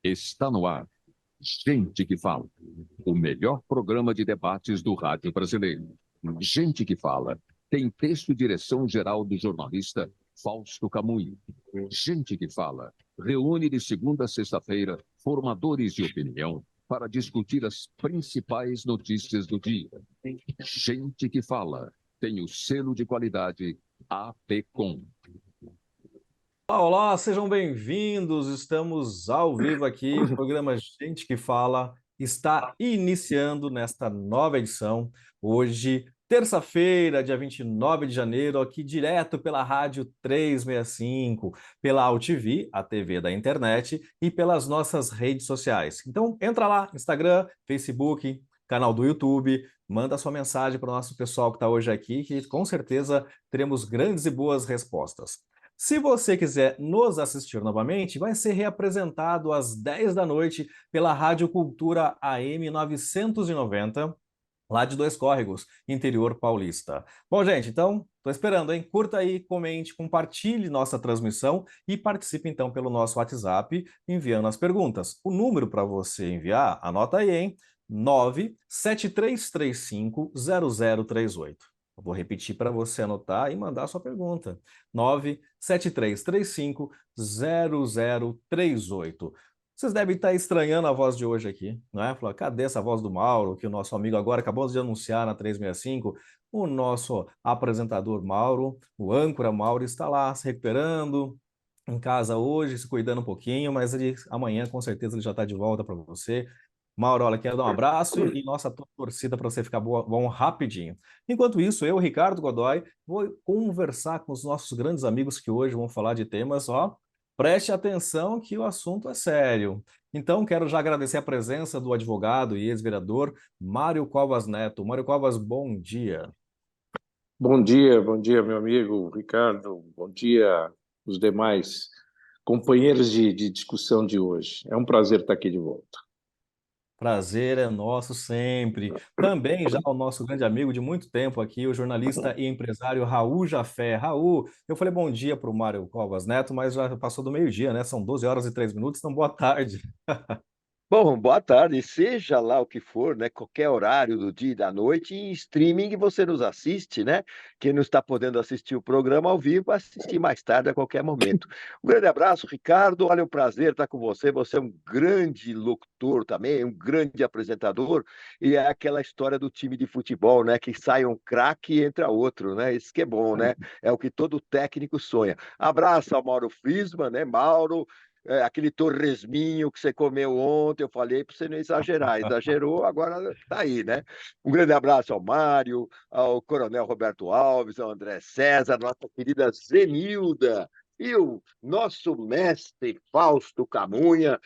Está no ar. Gente que Fala. O melhor programa de debates do rádio brasileiro. Gente que Fala. Tem texto e direção geral do jornalista Fausto Camunho. Gente que Fala. Reúne de segunda a sexta-feira formadores de opinião para discutir as principais notícias do dia. Gente que Fala. Tem o selo de qualidade APCOM. Olá, sejam bem-vindos. Estamos ao vivo aqui. O programa Gente que Fala está iniciando nesta nova edição. Hoje, terça-feira, dia 29 de janeiro, aqui direto pela Rádio 365, pela AltV, a TV da internet, e pelas nossas redes sociais. Então, entra lá, Instagram, Facebook, canal do YouTube, manda sua mensagem para o nosso pessoal que está hoje aqui, que com certeza teremos grandes e boas respostas. Se você quiser nos assistir novamente, vai ser reapresentado às 10 da noite pela Rádio Cultura AM 990, lá de Dois Córregos, interior paulista. Bom, gente, então, estou esperando, hein? Curta aí, comente, compartilhe nossa transmissão e participe, então, pelo nosso WhatsApp, enviando as perguntas. O número para você enviar, anota aí, hein? 973350038. Eu vou repetir para você anotar e mandar a sua pergunta. 973350038. Vocês devem estar estranhando a voz de hoje aqui, não é? Falar, cadê essa voz do Mauro, que o nosso amigo agora acabou de anunciar na 365? O nosso apresentador Mauro, o âncora Mauro, está lá se recuperando em casa hoje, se cuidando um pouquinho, mas amanhã com certeza ele já está de volta para você. Mauro, olha, quero dar um abraço e nossa torcida para você ficar bom rapidinho. Enquanto isso, eu, Ricardo Godoy, vou conversar com os nossos grandes amigos que hoje vão falar de temas, ó, preste atenção que o assunto é sério. Então, quero já agradecer a presença do advogado e ex-vereador Mário Covas Neto. Mário Covas, bom dia. Bom dia, meu amigo Ricardo. Bom dia, os demais companheiros de discussão de hoje. É um prazer estar aqui de volta. Prazer é nosso sempre. Também já o nosso grande amigo de muito tempo aqui, o jornalista e empresário Raul Jafé. Raul, eu falei bom dia para o Mário Covas Neto, mas já passou do meio-dia, né? São 12 horas e 3 minutos, então boa tarde. Bom, boa tarde. Seja lá o que for, né? Qualquer horário do dia e da noite, em streaming você nos assiste, né? Quem não está podendo assistir o programa ao vivo, vai assistir mais tarde, a qualquer momento. Um grande abraço, Ricardo. Olha, é um prazer estar com você. Você é um grande locutor também, um grande apresentador. E é aquela história do time de futebol, né? Que sai um craque e entra outro, né? Isso que é bom, né? É o que todo técnico sonha. Abraço ao Mauro Friesman, né? Mauro. Aquele torresminho que você comeu ontem, eu falei para você não exagerar. Exagerou, agora tá aí, né? Um grande abraço ao Mário, ao Coronel Roberto Alves, ao André César, nossa querida Zenilda, e o nosso mestre Fausto Camunha,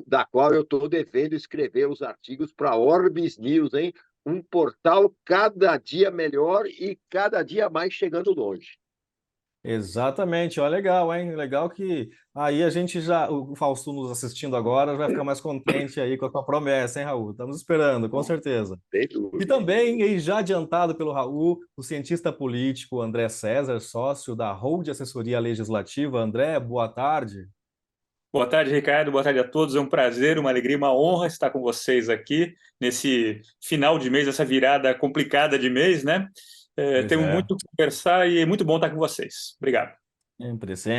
da qual eu estou devendo escrever os artigos para Orbis News, hein? Um portal cada dia melhor e cada dia mais chegando longe. Exatamente, ó, legal, hein? Legal que aí a gente já, o Fausto nos assistindo agora, vai ficar mais contente aí com a tua promessa, hein, Raul? Estamos esperando, com certeza. Sem E dúvida. também, e já adiantado pelo Raul, o cientista político André César, sócio da Hold Assessoria Legislativa. André, boa tarde. Boa tarde, Ricardo. Boa tarde a todos. É um prazer, uma alegria, uma honra estar com vocês aqui nesse final de mês, essa virada complicada de mês, né? Pois Temos é. muito o que conversar e é muito bom estar com vocês. Obrigado.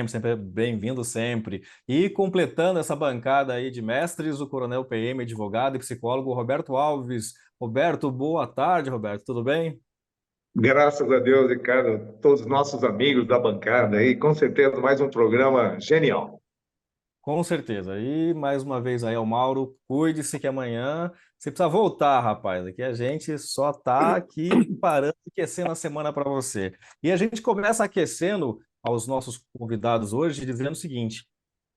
Sempre bem-vindo sempre. E completando essa bancada aí de mestres, o Coronel PM, advogado e psicólogo Roberto Alves. Roberto, boa tarde, Roberto, tudo bem? Graças a Deus, Ricardo, todos os nossos amigos da bancada aí, com certeza mais um programa genial. Com certeza. E mais uma vez aí ao Mauro, cuide-se que amanhã você precisa voltar, rapaz. Aqui a gente só tá aqui parando, aquecendo a semana para você. E a gente começa aquecendo aos nossos convidados hoje, dizendo o seguinte: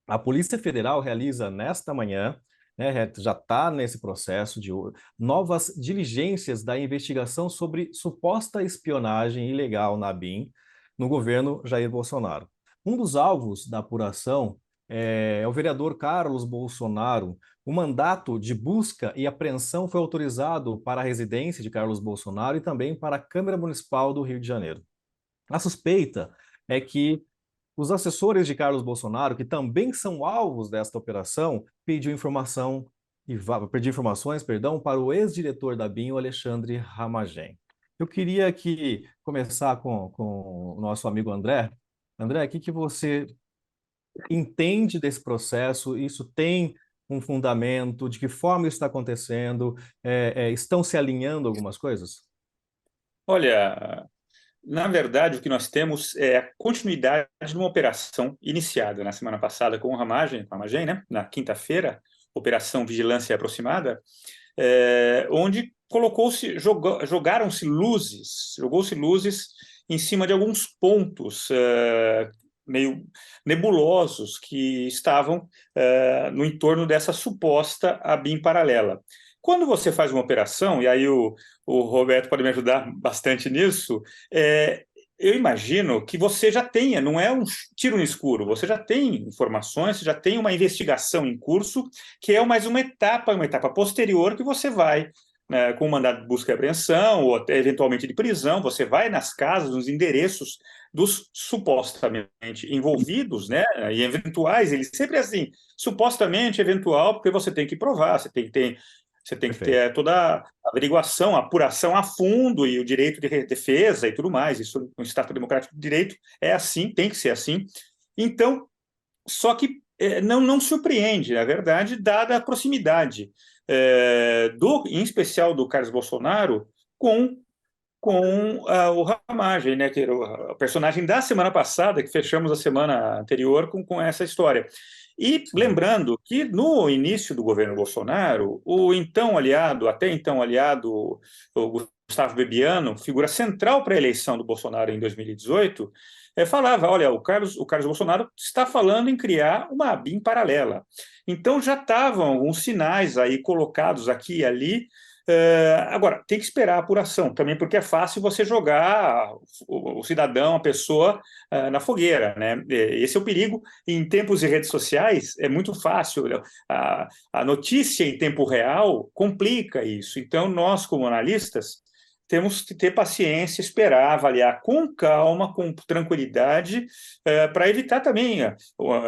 a Polícia Federal realiza nesta manhã, né, já está nesse processo de novas diligências da investigação sobre suposta espionagem ilegal na BIM no governo Jair Bolsonaro. Um dos alvos da apuração é o vereador Carlos Bolsonaro. O mandato de busca e apreensão foi autorizado para a residência de Carlos Bolsonaro e também para a Câmara Municipal do Rio de Janeiro. A suspeita é que os assessores de Carlos Bolsonaro, que também são alvos desta operação, pediu informações, para o ex-diretor da BIM, o Alexandre Ramagem. Eu queria aqui começar com o nosso amigo André. André, o que você entende desse processo? Isso tem um fundamento? De que forma isso está acontecendo? Estão se alinhando algumas coisas? Olha, na verdade, o que nós temos é a continuidade de uma operação iniciada na semana passada com a Ramagem, né? Na quinta-feira, Operação Vigilância Aproximada, onde jogaram-se luzes em cima de alguns pontos meio nebulosos que estavam no entorno dessa suposta ABIN paralela. Quando você faz uma operação, e aí o Roberto pode me ajudar bastante nisso, eu imagino que você já tenha, não é um tiro no escuro, você já tem informações, você já tem uma investigação em curso, que é mais uma etapa posterior que você vai, né, com um mandado de busca e apreensão, ou até eventualmente de prisão, você vai nas casas, nos endereços dos supostamente envolvidos, né, e eventuais, eles sempre assim, supostamente eventual, porque você tem que provar, você tem que ter toda a averiguação, a apuração a fundo e o direito de defesa e tudo mais. Isso no Estado Democrático de Direito é assim, tem que ser assim. Então, só que não surpreende, na verdade, dada a proximidade em especial do Carlos Bolsonaro com o Ramagem, né, que era o personagem da semana passada, que fechamos a semana anterior com essa história. E lembrando que no início do governo Bolsonaro, até então aliado, o Gustavo Bebiano, figura central para a eleição do Bolsonaro em 2018, falava, olha, o Carlos Bolsonaro está falando em criar uma ABIN paralela. Então já estavam alguns sinais aí colocados aqui e ali. Agora, tem que esperar a apuração também, porque é fácil você jogar o cidadão, a pessoa, na fogueira, né? Esse é o perigo. Em tempos de redes sociais, é muito fácil. A notícia em tempo real complica isso. Então, nós, como analistas, temos que ter paciência, esperar, avaliar com calma, com tranquilidade, para evitar também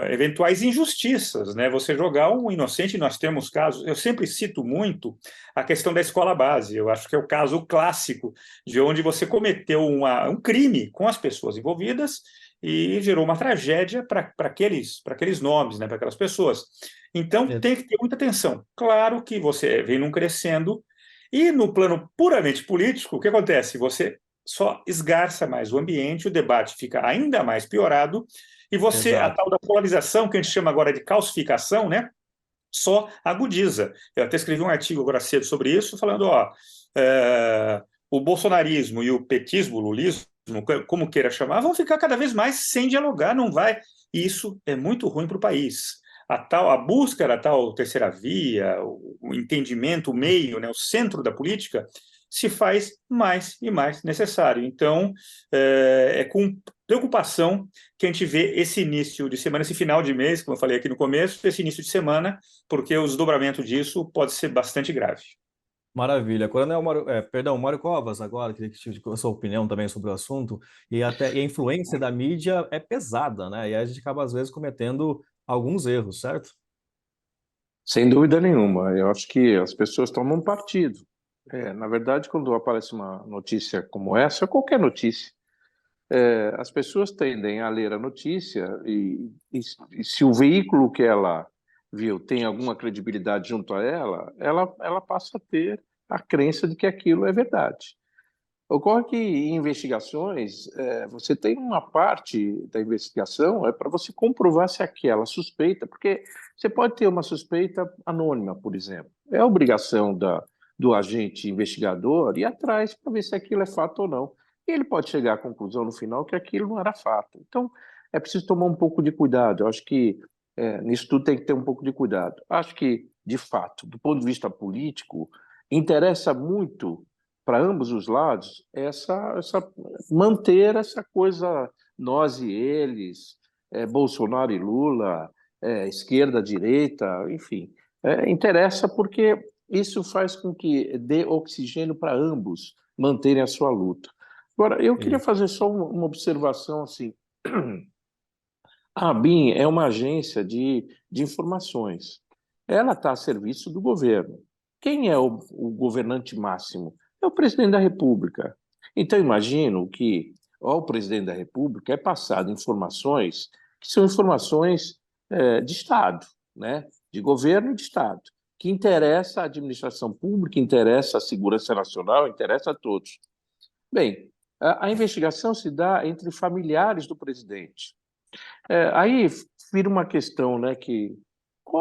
eventuais injustiças, né? Você jogar um inocente, nós temos casos, eu sempre cito muito a questão da escola base, eu acho que é o caso clássico de onde você cometeu um crime com as pessoas envolvidas e gerou uma tragédia para aqueles nomes, né, para aquelas pessoas. Então, tem que ter muita atenção. Claro que você vem num crescendo, e no plano puramente político, o que acontece? Você só esgarça mais o ambiente, o debate fica ainda mais piorado, e a tal da polarização, que a gente chama agora de calcificação, né, só agudiza. Eu até escrevi um artigo agora cedo sobre isso, falando, o bolsonarismo e o petismo, o lulismo, como queira chamar, vão ficar cada vez mais sem dialogar, não vai. E isso é muito ruim para o país. A busca da tal terceira via, o entendimento, o meio, né, o centro da política, se faz mais e mais necessário. Então, é com preocupação que a gente vê esse início de semana, esse final de mês, como eu falei aqui no começo, esse início de semana, porque o desdobramento disso pode ser bastante grave. Maravilha. Coronel Mário Covas, agora, queria que tivesse a sua opinião também sobre o assunto, e a influência da mídia é pesada, né? E a gente acaba, às vezes, cometendo alguns erros, certo? Sem dúvida nenhuma. Eu acho que as pessoas tomam partido. Na verdade, quando aparece uma notícia como essa, ou qualquer notícia, as pessoas tendem a ler a notícia e se o veículo que ela viu tem alguma credibilidade junto a ela passa a ter a crença de que aquilo é verdade. Ocorre que em investigações, você tem uma parte da investigação para você comprovar se aquela suspeita, porque você pode ter uma suspeita anônima, por exemplo. É a obrigação do agente investigador ir atrás para ver se aquilo é fato ou não. E ele pode chegar à conclusão no final que aquilo não era fato. Então, é preciso tomar um pouco de cuidado. Eu acho que nisso tudo tem que ter um pouco de cuidado. Acho que, de fato, do ponto de vista político, interessa muito para ambos os lados manter essa coisa nós e eles, Bolsonaro e Lula, esquerda, direita, enfim. Interessa porque isso faz com que dê oxigênio para ambos manterem a sua luta. Agora, eu queria fazer só uma observação assim. A ABIN é uma agência de informações. Ela está a serviço do governo. Quem é o governante máximo? É o presidente da República. Então, imagino que ao presidente da República é passado informações que são informações de Estado, né? De governo e de Estado, que interessa a administração pública, interessa a segurança nacional, interessa a todos. Bem, a investigação se dá entre familiares do presidente. Aí vira uma questão, né,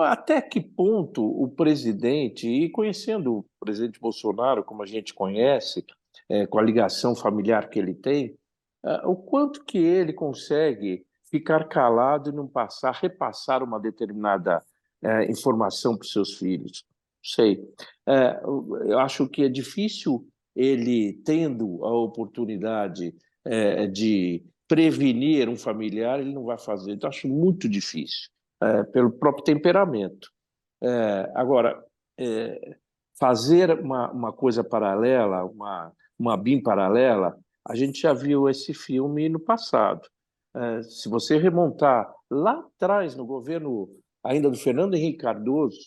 até que ponto o presidente, e conhecendo o presidente Bolsonaro, como a gente conhece, com a ligação familiar que ele tem, o quanto que ele consegue ficar calado e não repassar uma determinada informação para os seus filhos. Não sei. Eu acho que é difícil ele, tendo a oportunidade de prevenir um familiar, ele não vai fazer. Então, acho muito difícil, pelo próprio temperamento. Agora, fazer uma coisa paralela, uma BIM paralela, a gente já viu esse filme no passado. Se você remontar lá atrás, no governo ainda do Fernando Henrique Cardoso,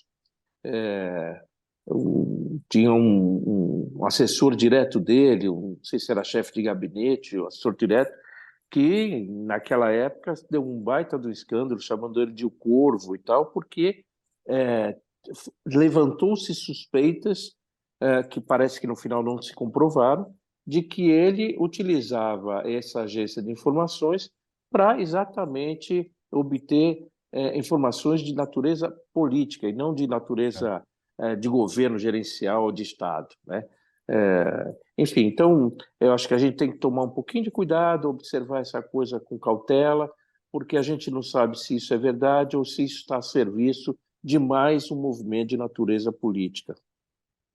tinha um assessor direto dele, não sei se era chefe de gabinete ou assessor direto, que naquela época deu um baita do escândalo, chamando ele de o Corvo e tal, porque levantou-se suspeitas, que parece que no final não se comprovaram, de que ele utilizava essa agência de informações para exatamente obter informações de natureza política e não de natureza de governo gerencial de Estado, né? Enfim, então, eu acho que a gente tem que tomar um pouquinho de cuidado, observar essa coisa com cautela, porque a gente não sabe se isso é verdade ou se isso está a serviço de mais um movimento de natureza política.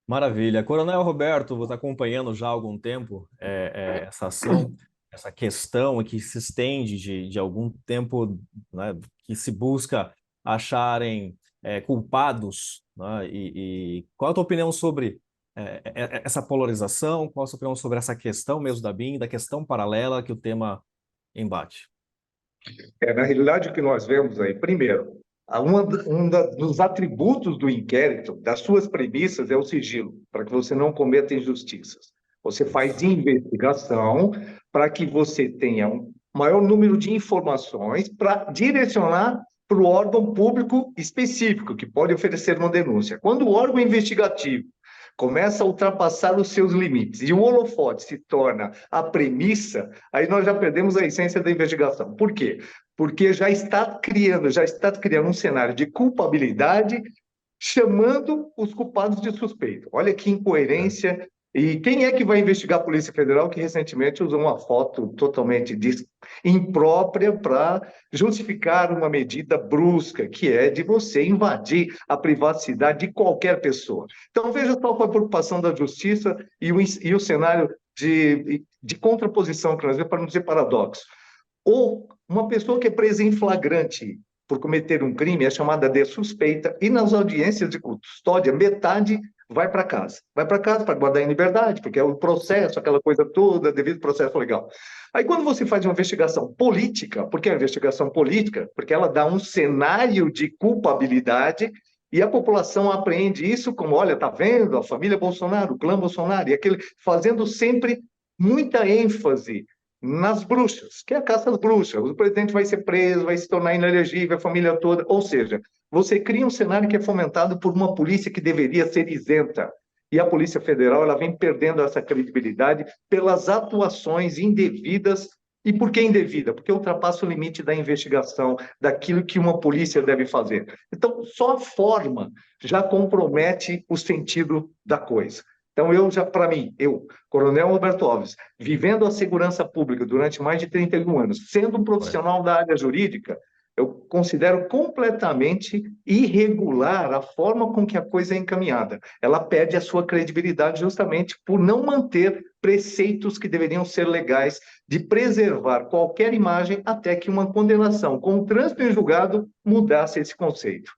Maravilha. Coronel Roberto, você está acompanhando já há algum tempo essa ação, essa questão que se estende de algum tempo, né, que se busca acharem culpados, né, e qual a tua opinião sobre essa polarização? Qual a sua opinião sobre essa questão mesmo da BIM, da questão paralela que o tema embate? Na realidade, o que nós vemos aí, primeiro, dos atributos do inquérito, das suas premissas, é o sigilo, para que você não cometa injustiças. Você faz investigação para que você tenha um maior número de informações para direcionar para o órgão público específico, que pode oferecer uma denúncia. Quando o órgão investigativo começa a ultrapassar os seus limites e o holofote se torna a premissa, aí nós já perdemos a essência da investigação. Por quê? Porque já está criando um cenário de culpabilidade, chamando os culpados de suspeito. Olha que incoerência. E quem é que vai investigar a Polícia Federal, que recentemente usou uma foto totalmente imprópria para justificar uma medida brusca, que é de você invadir a privacidade de qualquer pessoa. Então, veja só qual a preocupação da Justiça e o cenário de contraposição, para não dizer paradoxo. Ou uma pessoa que é presa em flagrante por cometer um crime é chamada de suspeita, e nas audiências de custódia, metade vai para casa. Vai para casa para guardar em liberdade, porque é o processo, aquela coisa toda, devido ao processo legal. Aí, quando você faz uma investigação política, por que a investigação política? Porque ela dá um cenário de culpabilidade e a população apreende isso como, olha, tá vendo? A família Bolsonaro, o clã Bolsonaro, e fazendo sempre muita ênfase nas bruxas, que é a caça às bruxas. O presidente vai ser preso, vai se tornar inelegível, a família toda. Ou seja, você cria um cenário que é fomentado por uma polícia que deveria ser isenta. E a Polícia Federal ela vem perdendo essa credibilidade pelas atuações indevidas. E por que indevida? Porque ultrapassa o limite da investigação, daquilo que uma polícia deve fazer. Então, só a forma já compromete o sentido da coisa. Então, para mim, Coronel Roberto Alves, vivendo a segurança pública durante mais de 31 anos, sendo um profissional da área jurídica, eu considero completamente irregular a forma com que a coisa é encaminhada. Ela perde a sua credibilidade justamente por não manter preceitos que deveriam ser legais de preservar qualquer imagem até que uma condenação com o trânsito em julgado mudasse esse conceito.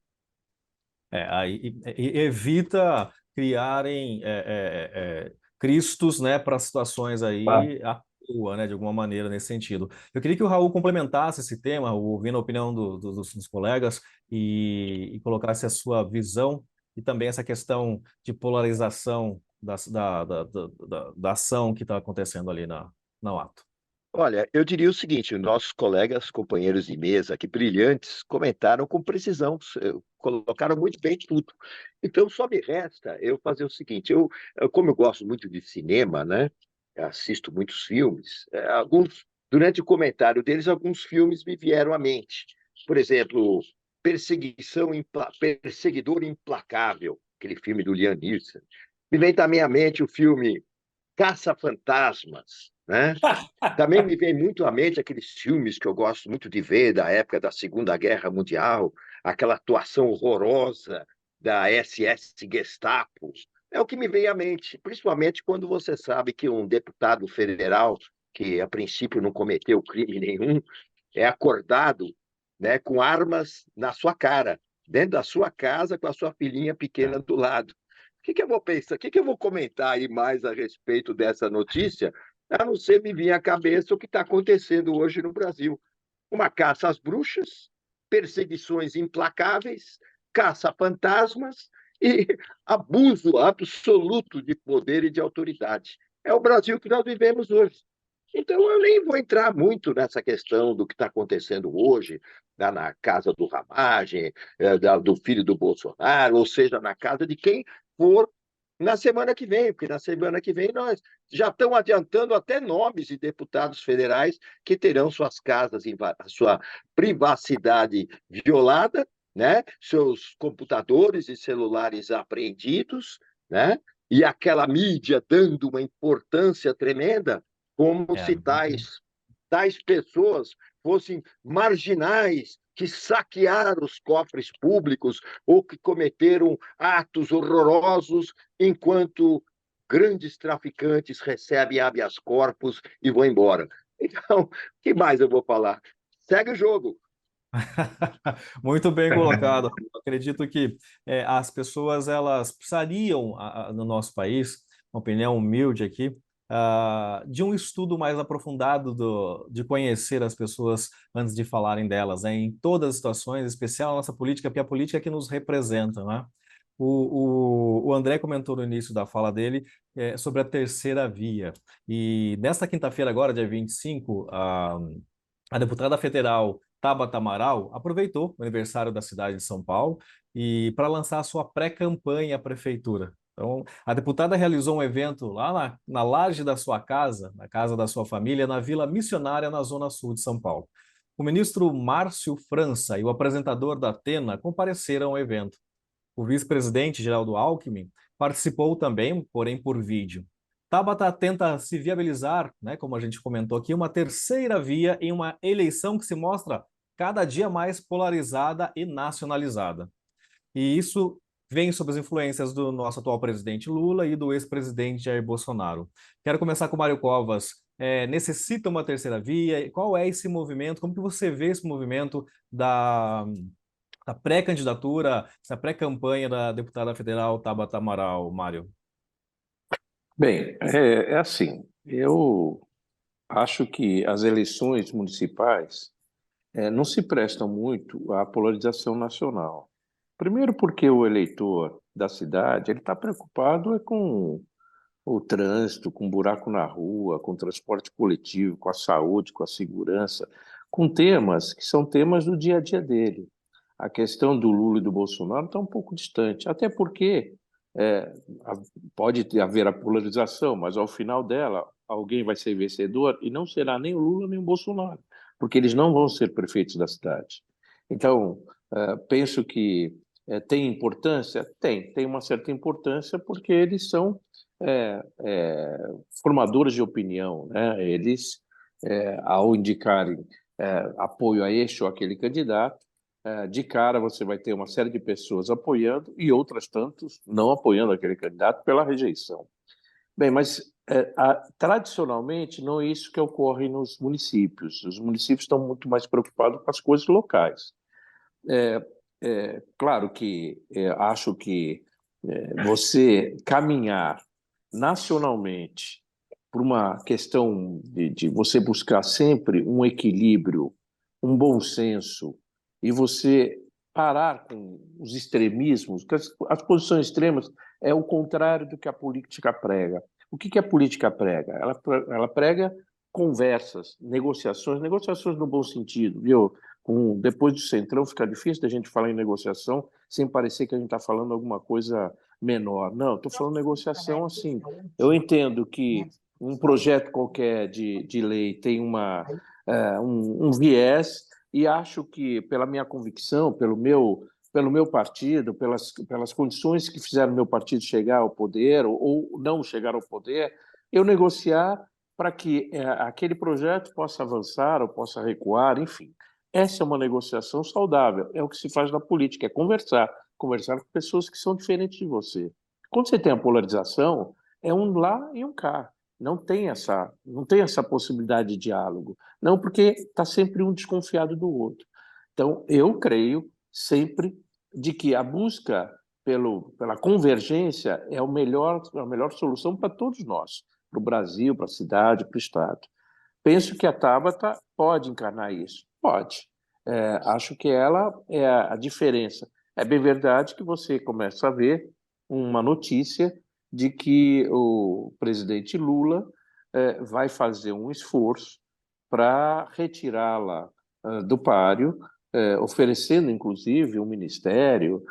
Aí evita criarem cristos, né, para situações aí boa, né, de alguma maneira nesse sentido. Eu queria que o Raul complementasse esse tema, ouvindo a opinião dos colegas e colocasse a sua visão e também essa questão de polarização da ação que está acontecendo ali no ato. Olha, eu diria o seguinte: nossos colegas, companheiros de mesa aqui, brilhantes, comentaram com precisão, colocaram muito bem tudo. Então, só me resta eu fazer o seguinte: como eu gosto muito de cinema, né, assisto muitos filmes, durante o comentário deles, alguns filmes me vieram à mente. Por exemplo, Perseguidor Implacável, aquele filme do Liam Neeson. Me vem também à mente o filme Caça-Fantasmas, né? Também me vem muito à mente aqueles filmes que eu gosto muito de ver da época da Segunda Guerra Mundial, aquela atuação horrorosa da SS Gestapo. É o que me vem à mente, principalmente quando você sabe que um deputado federal, que a princípio não cometeu crime nenhum, é acordado, né, com armas na sua cara, dentro da sua casa, com a sua filhinha pequena do lado. O que eu vou pensar? O que eu vou comentar aí mais a respeito dessa notícia? A não ser me vir à cabeça o que está acontecendo hoje no Brasil. Uma caça às bruxas, perseguições implacáveis, caça a fantasmas e abuso absoluto de poder e de autoridade. É o Brasil que nós vivemos hoje. Então, eu nem vou entrar muito nessa questão do que está acontecendo hoje, na casa do Ramagem, do filho do Bolsonaro, ou seja, na casa de quem for na semana que vem, porque na semana que vem nós já estamos adiantando até nomes de deputados federais que terão suas casas, sua privacidade violada, né? Seus computadores e celulares apreendidos, né? E aquela mídia dando uma importância tremenda, como se tais pessoas fossem marginais que saquearam os cofres públicos ou que cometeram atos horrorosos enquanto grandes traficantes recebem habeas corpus e vão embora. Então, o que mais eu vou falar? Segue o jogo. Muito bem colocado. Acredito que as pessoas elas precisariam, no nosso país, uma opinião humilde aqui, de um estudo mais aprofundado de conhecer as pessoas antes de falarem delas, né? Em todas as situações, em especial a nossa política, porque a política é que nos representa, né? O André comentou no início da fala dele sobre a terceira via. E nesta quinta-feira, agora, dia 25, a deputada federal Tabata Amaral aproveitou o aniversário da cidade de São Paulo e para lançar a sua pré-campanha à prefeitura. Então, a deputada realizou um evento lá na laje da sua casa, na casa da sua família, na Vila Missionária, na Zona Sul de São Paulo. O ministro Márcio França e o apresentador da Atena compareceram ao evento. O vice-presidente Geraldo Alckmin participou também, porém por vídeo. Tabata tenta se viabilizar, né, como a gente comentou aqui, uma terceira via em uma eleição que se mostra cada dia mais polarizada e nacionalizada. E isso vem sob as influências do nosso atual presidente Lula e do ex-presidente Jair Bolsonaro. Quero começar com o Mário Covas. Necessita uma terceira via? Qual é esse movimento? Como que você vê esse movimento da pré-candidatura, essa pré-campanha da deputada federal Tabata Amaral, Mário? Bem, é assim, eu acho que as eleições municipais não se prestam muito à polarização nacional. Primeiro porque o eleitor da cidade ele está preocupado com o trânsito, com o buraco na rua, com o transporte coletivo, com a saúde, com a segurança, com temas que são temas do dia a dia dele. A questão do Lula e do Bolsonaro está um pouco distante, até porque pode haver a polarização, mas ao final dela alguém vai ser vencedor e não será nem o Lula nem o Bolsonaro, porque eles não vão ser prefeitos da cidade. Então, penso que tem importância? Tem uma certa importância porque eles são formadores de opinião, né? Eles, ao indicarem apoio a este ou aquele candidato, de cara você vai ter uma série de pessoas apoiando e outras tantas não apoiando aquele candidato pela rejeição. Bem, mas tradicionalmente não é isso que ocorre nos municípios. Os municípios estão muito mais preocupados com as coisas locais. Claro que acho que você caminhar nacionalmente por uma questão de você buscar sempre um equilíbrio, um bom senso, e você parar com os extremismos, porque as posições extremas é o contrário do que a política prega. O que a política prega? Ela prega conversas, negociações no bom sentido, viu? Depois do Centrão fica difícil da gente falar em negociação sem parecer que a gente está falando alguma coisa menor. Não, estou falando negociação assim. Eu entendo que um projeto qualquer de lei tem um viés, e acho que, pela minha convicção, pelo meu partido, pelas condições que fizeram o meu partido chegar ao poder ou não chegar ao poder, eu negociar para que aquele projeto possa avançar ou possa recuar, enfim. Essa é uma negociação saudável, é o que se faz na política, é conversar com pessoas que são diferentes de você. Quando você tem a polarização, é um lá e um cá. Não tem essa possibilidade de diálogo. Não, porque está sempre um desconfiado do outro. Então, eu creio sempre de que a busca pela convergência é a melhor solução para todos nós, para o Brasil, para a cidade, para o Estado. Penso que a Tabata pode encarnar isso. Pode. Acho que ela é a diferença. É bem verdade que você começa a ver uma notícia de que o presidente Lula vai fazer um esforço para retirá-la do páreo, oferecendo, inclusive, um ministério,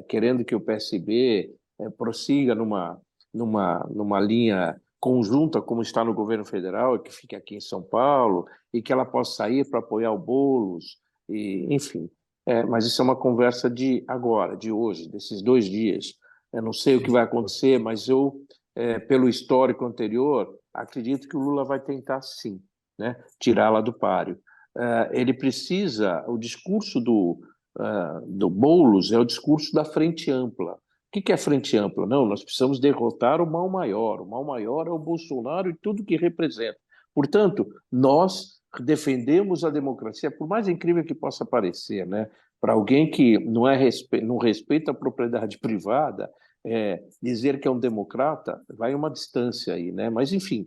querendo que o PSB prossiga numa linha conjunta, como está no governo federal, que fique aqui em São Paulo, e que ela possa sair para apoiar o Boulos, enfim. Mas isso é uma conversa de agora, de hoje, desses 2 dias. Eu não sei o que vai acontecer, mas eu, pelo histórico anterior, acredito que o Lula vai tentar, sim, né, tirá-la do páreo. Ele precisa, o discurso do Boulos é o discurso da frente ampla. O que é frente ampla? Não, nós precisamos derrotar o mal maior. O mal maior é o Bolsonaro e tudo que representa. Portanto, nós defendemos a democracia, por mais incrível que possa parecer, né? Para alguém que não respeita a propriedade privada, dizer que é um democrata vai uma distância aí, né? Mas, enfim,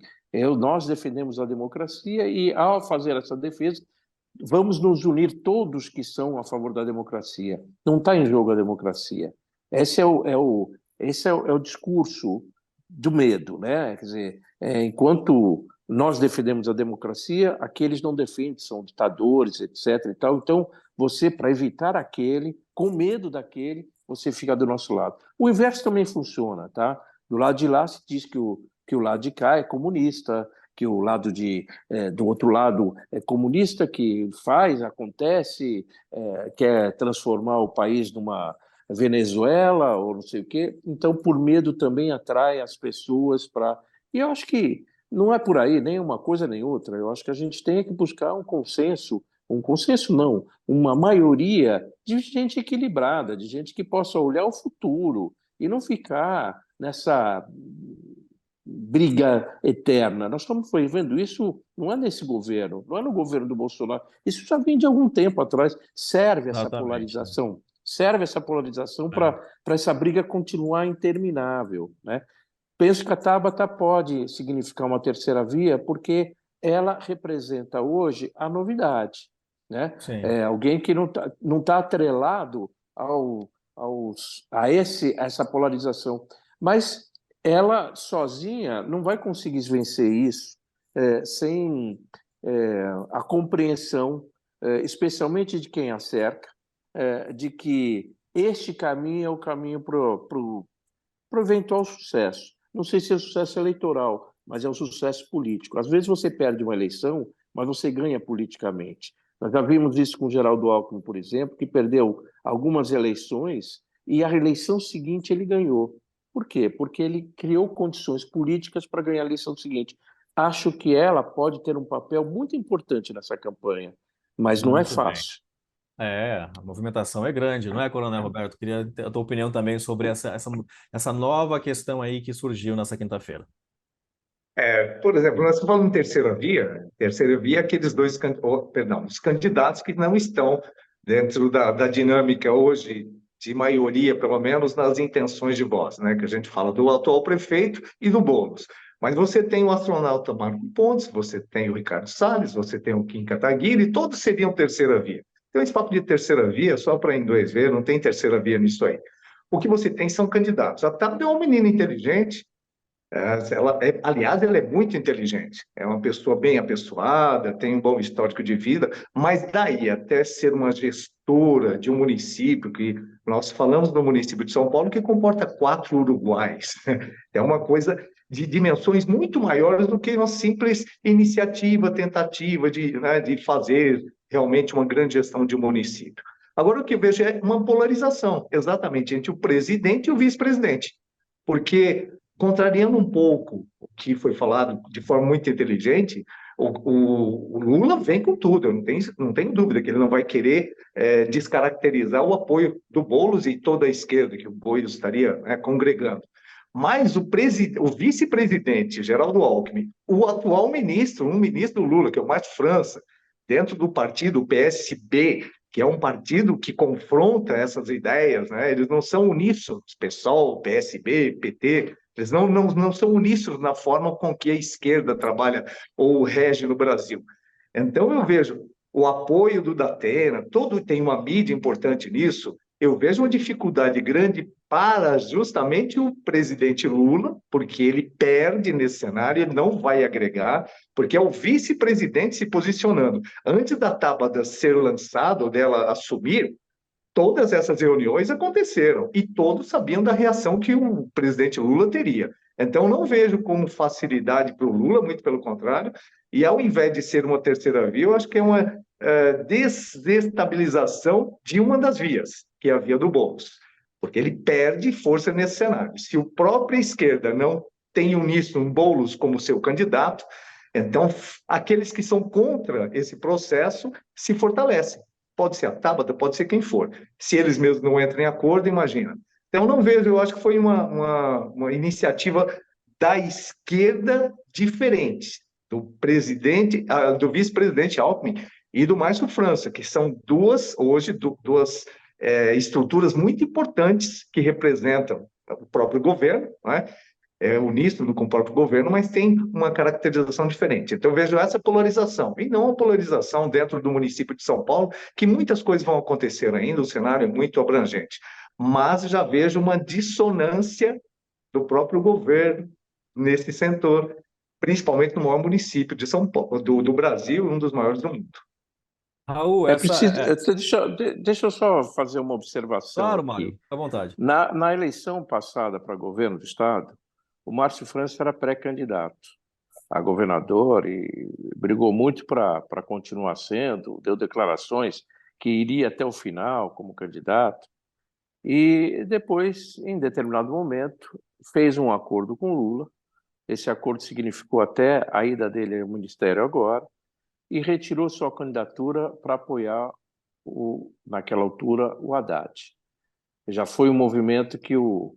nós defendemos a democracia e, ao fazer essa defesa, vamos nos unir todos que são a favor da democracia. Não está em jogo a democracia. Esse é o discurso do medo, né? Quer dizer, enquanto nós defendemos a democracia, aqueles não defendem, são ditadores, etc. E tal. Então, você, para evitar aquele, com medo daquele, você fica do nosso lado. O inverso também funciona, tá? Do lado de lá se diz que o lado de cá é comunista, que o lado do outro lado é comunista, que acontece, quer transformar o país numa Venezuela ou não sei o quê. Então, por medo também atrai as pessoas para... E eu acho que não é por aí nem uma coisa nem outra. Eu acho que a gente tem que buscar um consenso não, uma maioria de gente equilibrada, de gente que possa olhar o futuro e não ficar nessa briga eterna. Nós estamos vendo isso, não é nesse governo, não é no governo do Bolsonaro, isso já vem de algum tempo atrás. Serve essa polarização para essa briga continuar interminável, né? Penso que a Tabata pode significar uma terceira via, porque ela representa hoje a novidade, né? Alguém que não tá atrelado a essa polarização. Mas ela sozinha não vai conseguir vencer isso sem a compreensão, especialmente de quem a cerca, de que este caminho é o caminho para o eventual sucesso. Não sei se é sucesso eleitoral, mas é um sucesso político. Às vezes você perde uma eleição, mas você ganha politicamente. Nós já vimos isso com Geraldo Alckmin, por exemplo, que perdeu algumas eleições e a eleição seguinte ele ganhou. Por quê? Porque ele criou condições políticas para ganhar a eleição seguinte. Acho que ela pode ter um papel muito importante nessa campanha, mas não é fácil. A movimentação é grande, não é, Coronel Roberto? Queria ter a tua opinião também sobre essa nova questão aí que surgiu nessa quinta-feira. Por exemplo, nós falamos em terceira via é aqueles os candidatos que não estão dentro da dinâmica hoje de maioria, pelo menos nas intenções de voz, né? Que a gente fala do atual prefeito e do Boulos. Mas você tem o astronauta Marco Pontes, você tem o Ricardo Salles, você tem o Kim Kataguiri, todos seriam terceira via. Então, esse papo de terceira via, só para inglês ver, não tem terceira via nisso aí. O que você tem são candidatos. A Tabata é uma menina inteligente, aliás, ela é muito inteligente, é uma pessoa bem apessoada, tem um bom histórico de vida, mas daí até ser uma gestora de um município, que nós falamos do município de São Paulo, que comporta 4 Uruguais, é uma coisa de dimensões muito maiores do que uma simples iniciativa, tentativa de fazer realmente uma grande gestão de um município. Agora, o que eu vejo é uma polarização, exatamente, entre o presidente e o vice-presidente, porque contrariando um pouco o que foi falado de forma muito inteligente, o Lula vem com tudo, eu não tenho dúvida que ele não vai querer descaracterizar o apoio do Boulos e toda a esquerda, que o Boulos estaria congregando. Mas o vice-presidente, Geraldo Alckmin, o atual ministro, um ministro do Lula, que é o Márcio França, dentro do partido PSB, que é um partido que confronta essas ideias, né? Eles não são uníssonos, PSOL, PSB, PT, eles não são uníssonos na forma com que a esquerda trabalha ou rege no Brasil. Então, eu vejo o apoio do Datena, todo tem uma mídia importante nisso, eu vejo uma dificuldade grande para justamente o presidente Lula, porque ele perde nesse cenário, ele não vai agregar, porque é o vice-presidente se posicionando. Antes da Tabata ser lançada, ou dela assumir, todas essas reuniões aconteceram e todos sabiam da reação que o presidente Lula teria. Então, não vejo como facilidade para o Lula, muito pelo contrário, e ao invés de ser uma terceira via, eu acho que é uma desestabilização de uma das vias, que é a via do Boulos, porque ele perde força nesse cenário. Se a própria esquerda não tem uníssono Boulos como seu candidato, então aqueles que são contra esse processo se fortalecem. Pode ser a Tabata, pode ser quem for. Se eles mesmos não entram em acordo, imagina. Então, não vejo, eu acho que foi uma iniciativa da esquerda diferente, do presidente, do vice-presidente Alckmin e do Márcio França, que são duas estruturas muito importantes que representam o próprio governo, né? Uníssono com o próprio governo, mas tem uma caracterização diferente. Então, eu vejo essa polarização, e não a polarização dentro do município de São Paulo, que muitas coisas vão acontecer ainda, o cenário é muito abrangente, mas já vejo uma dissonância do próprio governo nesse setor, principalmente no maior município de São Paulo, do Brasil, um dos maiores do mundo. Raul, Deixa eu só fazer uma observação Claro, aqui. Mário, à vontade. Na eleição passada para governo do Estado, o Márcio França era pré-candidato a governador e brigou muito para continuar sendo, deu declarações que iria até o final como candidato. E depois, em determinado momento, fez um acordo com Lula. Esse acordo significou até a ida dele ao ministério agora e retirou sua candidatura para apoiar, naquela altura, o Haddad. Já foi um movimento que o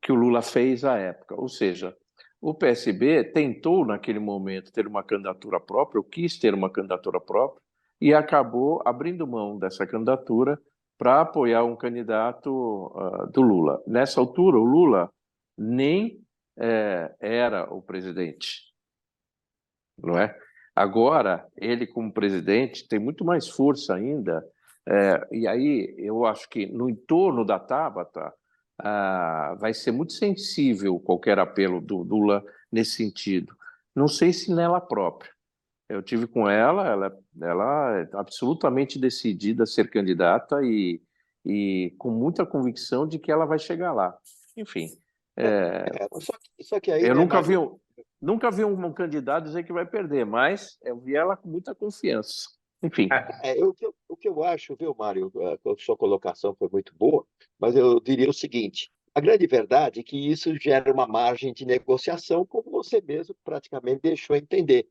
Lula fez à época. Ou seja, o PSB tentou, naquele momento, ter uma candidatura própria, ou quis ter uma candidatura própria, e acabou abrindo mão dessa candidatura para apoiar um candidato do Lula. Nessa altura, o Lula nem era o presidente, não é? Agora, ele como presidente tem muito mais força ainda, e aí eu acho que no entorno da Tabata vai ser muito sensível qualquer apelo do Lula nesse sentido. Não sei se nela própria. Eu tive com ela é absolutamente decidida a ser candidata e com muita convicção de que ela vai chegar lá. Enfim, Só que aí, eu né, nunca vi um candidato dizer que vai perder, mas eu vi ela com muita confiança. Enfim. O que eu acho, viu, Mário, a sua colocação foi muito boa, mas eu diria o seguinte: a grande verdade é que isso gera uma margem de negociação, como você mesmo praticamente deixou entender.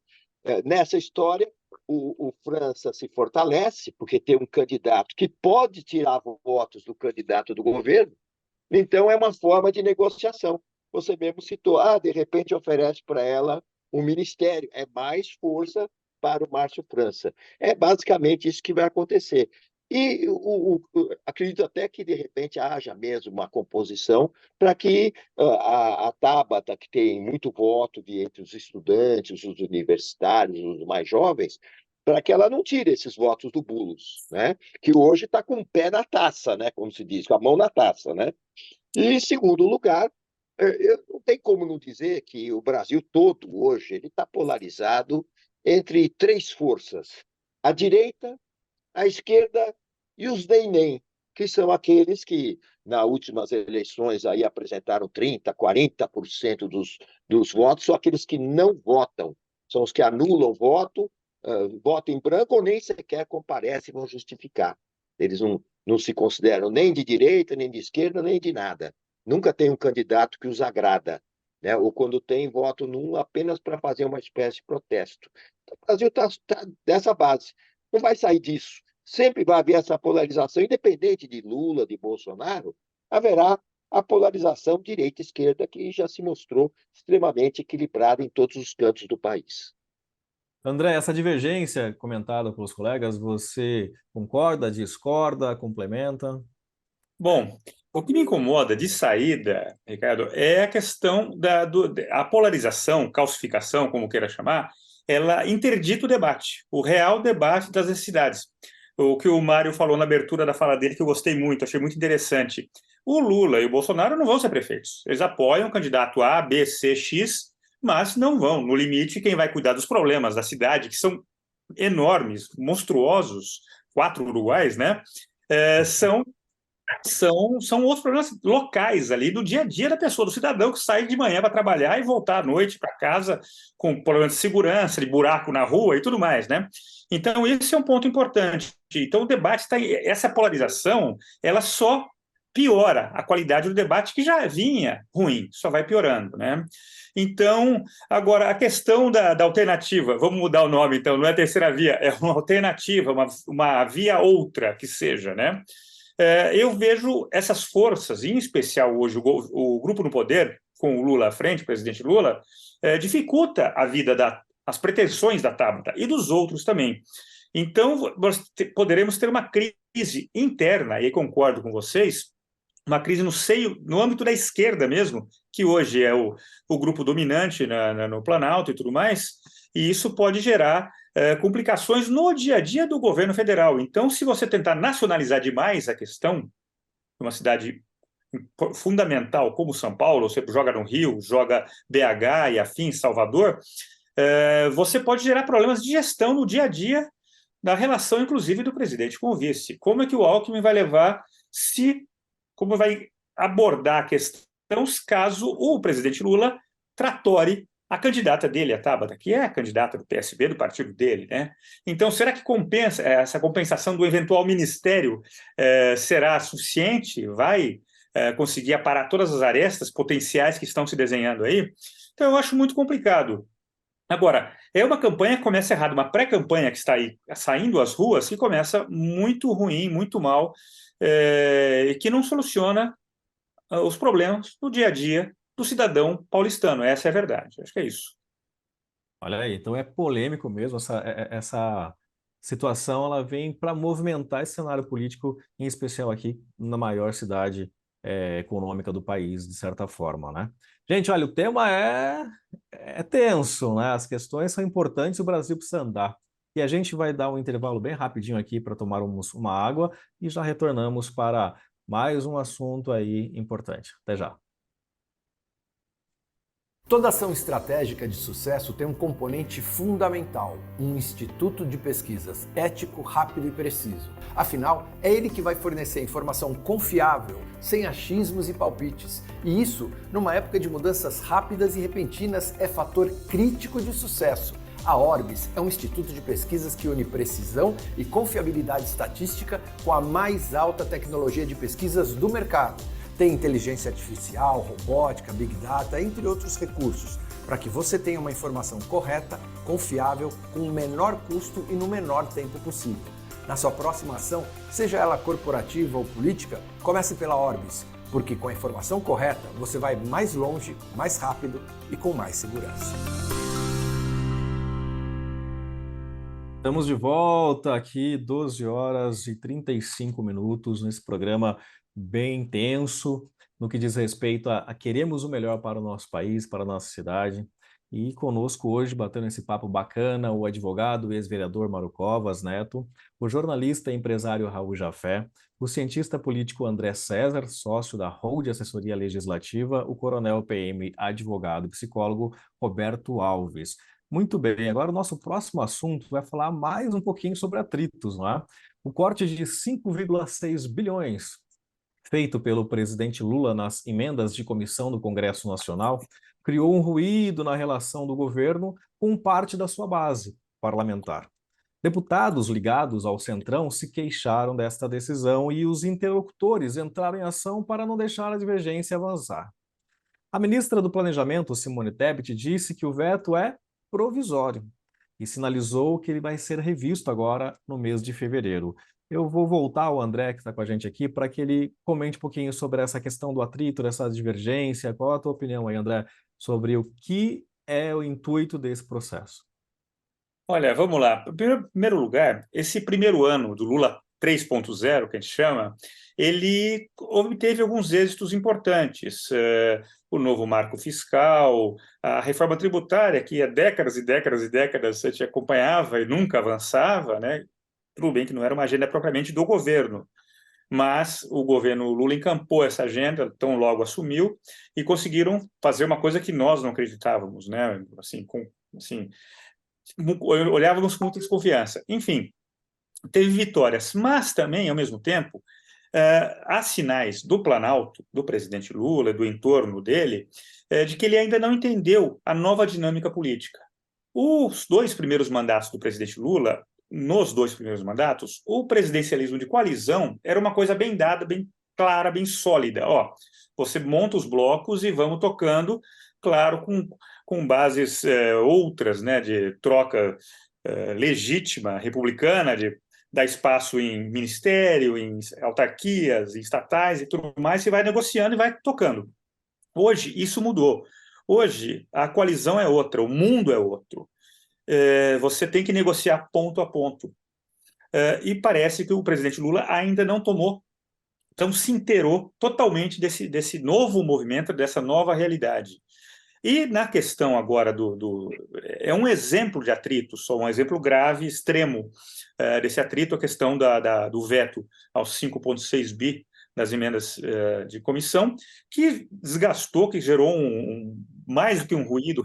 Nessa história, o França se fortalece, porque tem um candidato que pode tirar votos do candidato do governo, então é uma forma de negociação. Você mesmo citou, de repente oferece para ela um ministério, é mais força para o Márcio França. É basicamente isso que vai acontecer. E acredito até que, de repente, haja mesmo uma composição para que a Tabata, que tem muito voto entre os estudantes, os universitários, os mais jovens, para que ela não tire esses votos do Boulos, né? Que hoje está com o pé na taça, né? Como se diz, com a mão na taça, né? E, em segundo lugar, não tem como não dizer que o Brasil todo hoje ele está polarizado entre três forças: a direita, a esquerda e os DEM, que são aqueles que, nas últimas eleições, aí apresentaram 30%, 40% dos votos, são aqueles que não votam, são os que anulam voto, votam em branco ou nem sequer comparecem e vão justificar. Eles não se consideram nem de direita, nem de esquerda, nem de nada. Nunca tem um candidato que os agrada, né? Ou quando tem, voto num apenas para fazer uma espécie de protesto. Então, o Brasil está dessa base. Não vai sair disso. Sempre vai haver essa polarização, independente de Lula, de Bolsonaro, haverá a polarização direita-esquerda que já se mostrou extremamente equilibrada em todos os cantos do país. André, essa divergência comentada pelos colegas, você concorda, discorda, complementa? Bom, o que me incomoda de saída, Ricardo, é a questão a polarização, calcificação, como queira chamar, ela interdita o debate, o real debate das necessidades. O que o Mário falou na abertura da fala dele, que eu gostei muito, achei muito interessante. O Lula e o Bolsonaro não vão ser prefeitos. Eles apoiam o candidato A, B, C, X, mas não vão. No limite, quem vai cuidar dos problemas da cidade, que são enormes, monstruosos, 4 Uruguais, né? São outros problemas locais ali do dia a dia da pessoa, do cidadão que sai de manhã para trabalhar e voltar à noite para casa com problemas de segurança, de buraco na rua e tudo mais, né? Então, esse é um ponto importante. Então, o debate essa polarização, ela só piora a qualidade do debate, que já vinha ruim, só vai piorando, né? Então, agora, a questão da alternativa, vamos mudar o nome, então, não é a terceira via, é uma alternativa, uma via outra que seja, né? Eu vejo essas forças, em especial hoje o grupo no poder, com o Lula à frente, o presidente Lula, dificulta a vida, as pretensões da Tabata e dos outros também. Então, nós poderemos ter uma crise interna, e concordo com vocês, uma crise no âmbito da esquerda mesmo, que hoje é o grupo dominante no Planalto e tudo mais, e isso pode gerar complicações no dia a dia do governo federal. Então, se você tentar nacionalizar demais a questão, uma cidade fundamental como São Paulo, você joga no Rio, joga BH e afins, Salvador, você pode gerar problemas de gestão no dia a dia da relação, inclusive, do presidente com o vice. Como é que o Alckmin vai como vai abordar a questão caso o presidente Lula tratore a candidata dele, a Tabata, que é a candidata do PSB, do partido dele, né? Então, será que essa compensação do eventual ministério será suficiente? Vai conseguir aparar todas as arestas potenciais que estão se desenhando aí? Então, eu acho muito complicado. Agora, é uma campanha que começa errada, uma pré-campanha que está aí saindo às ruas, que começa muito ruim, muito mal, e que não soluciona os problemas do dia a dia do cidadão paulistano. Essa é a verdade. Acho que é isso. Olha aí, então é polêmico mesmo essa situação, ela vem para movimentar esse cenário político, em especial aqui na maior cidade econômica do país, de certa forma, né? Gente, olha, o tema é tenso, né? As questões são importantes e o Brasil precisa andar. E a gente vai dar um intervalo bem rapidinho aqui para tomarmos uma água e já retornamos para mais um assunto aí importante. Até já. Toda ação estratégica de sucesso tem um componente fundamental, um instituto de pesquisas ético, rápido e preciso. Afinal, é ele que vai fornecer informação confiável, sem achismos e palpites. E isso, numa época de mudanças rápidas e repentinas, é fator crítico de sucesso. A Orbis é um instituto de pesquisas que une precisão e confiabilidade estatística com a mais alta tecnologia de pesquisas do mercado. Tem inteligência artificial, robótica, big data, entre outros recursos, para que você tenha uma informação correta, confiável, com o menor custo e no menor tempo possível. Na sua próxima ação, seja ela corporativa ou política, comece pela Orbis, porque com a informação correta você vai mais longe, mais rápido e com mais segurança. Estamos de volta aqui, 12 horas e 35 minutos, nesse programa bem intenso, no que diz respeito a queremos o melhor para o nosso país, para a nossa cidade. E conosco hoje, batendo esse papo bacana, o advogado, o ex-vereador Mauro Covas Neto, o jornalista e empresário Raul Jafé, o cientista político André César, sócio da Hold Assessoria Legislativa, o coronel PM, advogado e psicólogo Roberto Alves. Muito bem, agora o nosso próximo assunto vai falar mais um pouquinho sobre atritos, não é? O corte de 5,6 bilhões feito pelo presidente Lula nas emendas de comissão do Congresso Nacional criou um ruído na relação do governo com parte da sua base parlamentar. Deputados ligados ao Centrão se queixaram desta decisão e os interlocutores entraram em ação para não deixar a divergência avançar. A ministra do Planejamento, Simone Tebet, disse que o veto é provisório e sinalizou que ele vai ser revisto agora no mês de fevereiro. Eu vou voltar ao André, que está com a gente aqui, para que ele comente um pouquinho sobre essa questão do atrito, dessa divergência. Qual a tua opinião aí, André, sobre o que é o intuito desse processo? Olha, vamos lá. Em primeiro lugar, esse primeiro ano do Lula 3.0, que a gente chama, ele obteve alguns êxitos importantes. O novo marco fiscal, a reforma tributária, que há décadas e décadas e décadas a gente acompanhava e nunca avançava, né? Tudo bem que não era uma agenda propriamente do governo, mas o governo Lula encampou essa agenda, tão logo assumiu, e conseguiram fazer uma coisa que nós não acreditávamos, né? Olhávamos com muita desconfiança. Enfim, teve vitórias, mas também, ao mesmo tempo, há sinais do Planalto, do presidente Lula, do entorno dele, de que ele ainda não entendeu a nova dinâmica política. Os dois primeiros mandatos do presidente Lula, nos dois primeiros mandatos, o presidencialismo de coalizão era uma coisa bem dada, bem clara, bem sólida. Ó, você monta os blocos e vamos tocando, claro, com bases outras, né, de troca legítima, republicana, de dar espaço em ministério, em autarquias, em estatais e tudo mais, você vai negociando e vai tocando. Hoje, isso mudou. Hoje, a coalizão é outra, o mundo é outro. Você tem que negociar ponto a ponto. E parece que o presidente Lula ainda não tomou, então se inteirou totalmente desse novo movimento, dessa nova realidade. E na questão agora é um exemplo de atrito, só um exemplo grave, extremo desse atrito, a questão do veto aos 5,6 bi das emendas de comissão, que desgastou, que gerou mais do que um ruído,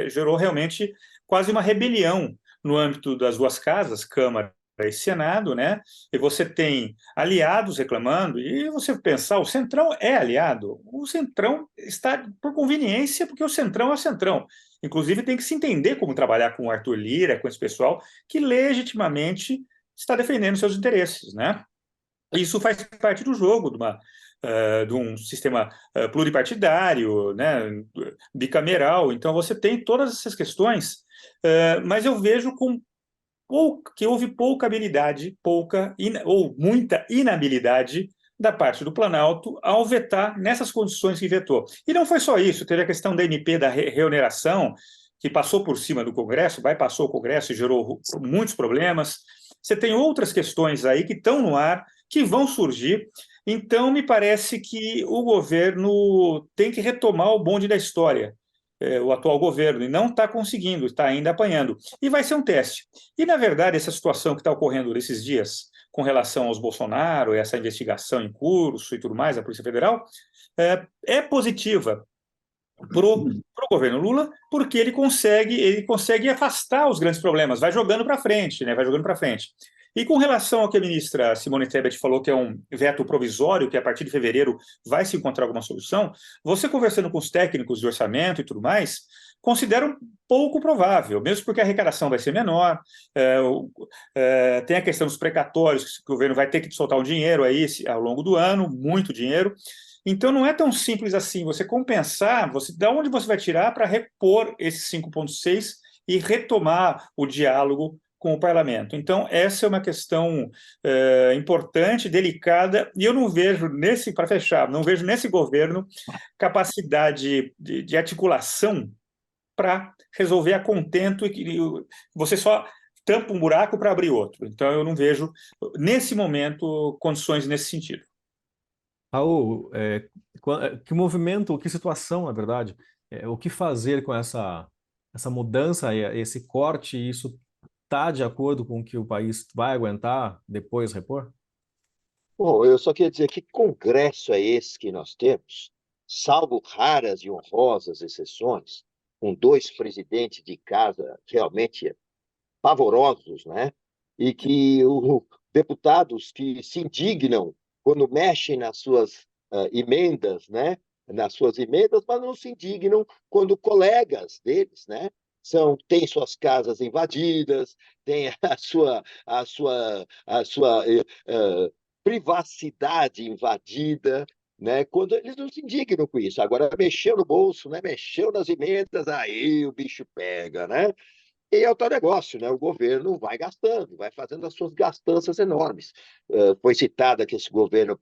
gerou realmente quase uma rebelião no âmbito das duas casas, Câmara e Senado, né? E você tem aliados reclamando, e você pensar, o Centrão é aliado, o Centrão está por conveniência, porque o Centrão é o Centrão. Inclusive, tem que se entender como trabalhar com o Arthur Lira, com esse pessoal, que legitimamente está defendendo seus interesses, né? Isso faz parte do jogo de um sistema pluripartidário, né, bicameral. Então, você tem todas essas questões, mas eu vejo que houve pouca habilidade, ou muita inabilidade da parte do Planalto ao vetar nessas condições que vetou. E não foi só isso, teve a questão da MP da reoneração, que passou por cima do Congresso, bypassou o Congresso e gerou muitos problemas. Você tem outras questões aí que estão no ar, que vão surgir. Então, me parece que o governo tem que retomar o bonde da história, o atual governo, e não está conseguindo, está ainda apanhando. E vai ser um teste. E, na verdade, essa situação que está ocorrendo nesses dias com relação aos Bolsonaro, essa investigação em curso e tudo mais, a Polícia Federal, é positiva para o governo Lula, porque ele consegue afastar os grandes problemas, vai jogando para frente, né? Vai jogando para frente. E com relação ao que a ministra Simone Tebet falou, que é um veto provisório, que a partir de fevereiro vai se encontrar alguma solução, você conversando com os técnicos de orçamento e tudo mais, considera um pouco provável, mesmo porque a arrecadação vai ser menor, tem a questão dos precatórios, que o governo vai ter que soltar um dinheiro aí ao longo do ano, muito dinheiro. Então, não é tão simples assim você compensar, de onde você vai tirar para repor esses 5,6 e retomar o diálogo com o parlamento. Então, essa é uma questão importante, delicada, e eu não vejo para fechar, não vejo nesse governo capacidade de articulação para resolver a contento, e você só tampa um buraco para abrir outro. Então, eu não vejo, nesse momento, condições nesse sentido. Raul, que movimento, que situação, na verdade, o que fazer com essa mudança, esse corte, isso está de acordo com o que o país vai aguentar depois repor? Bom, eu só queria dizer que congresso é esse que nós temos, salvo raras e honrosas exceções, com 2 presidentes de casa realmente pavorosos, né? E que deputados que se indignam quando mexem nas suas emendas, né? Nas suas emendas, mas não se indignam quando colegas deles, né? Têm suas casas invadidas, têm a sua privacidade invadida, né? Quando eles não se indignam com isso. Agora, mexeu no bolso, né? Mexeu nas emendas, aí o bicho pega, né? E é o tal negócio, né? O governo vai gastando, vai fazendo as suas gastanças enormes. Foi citada que esse governo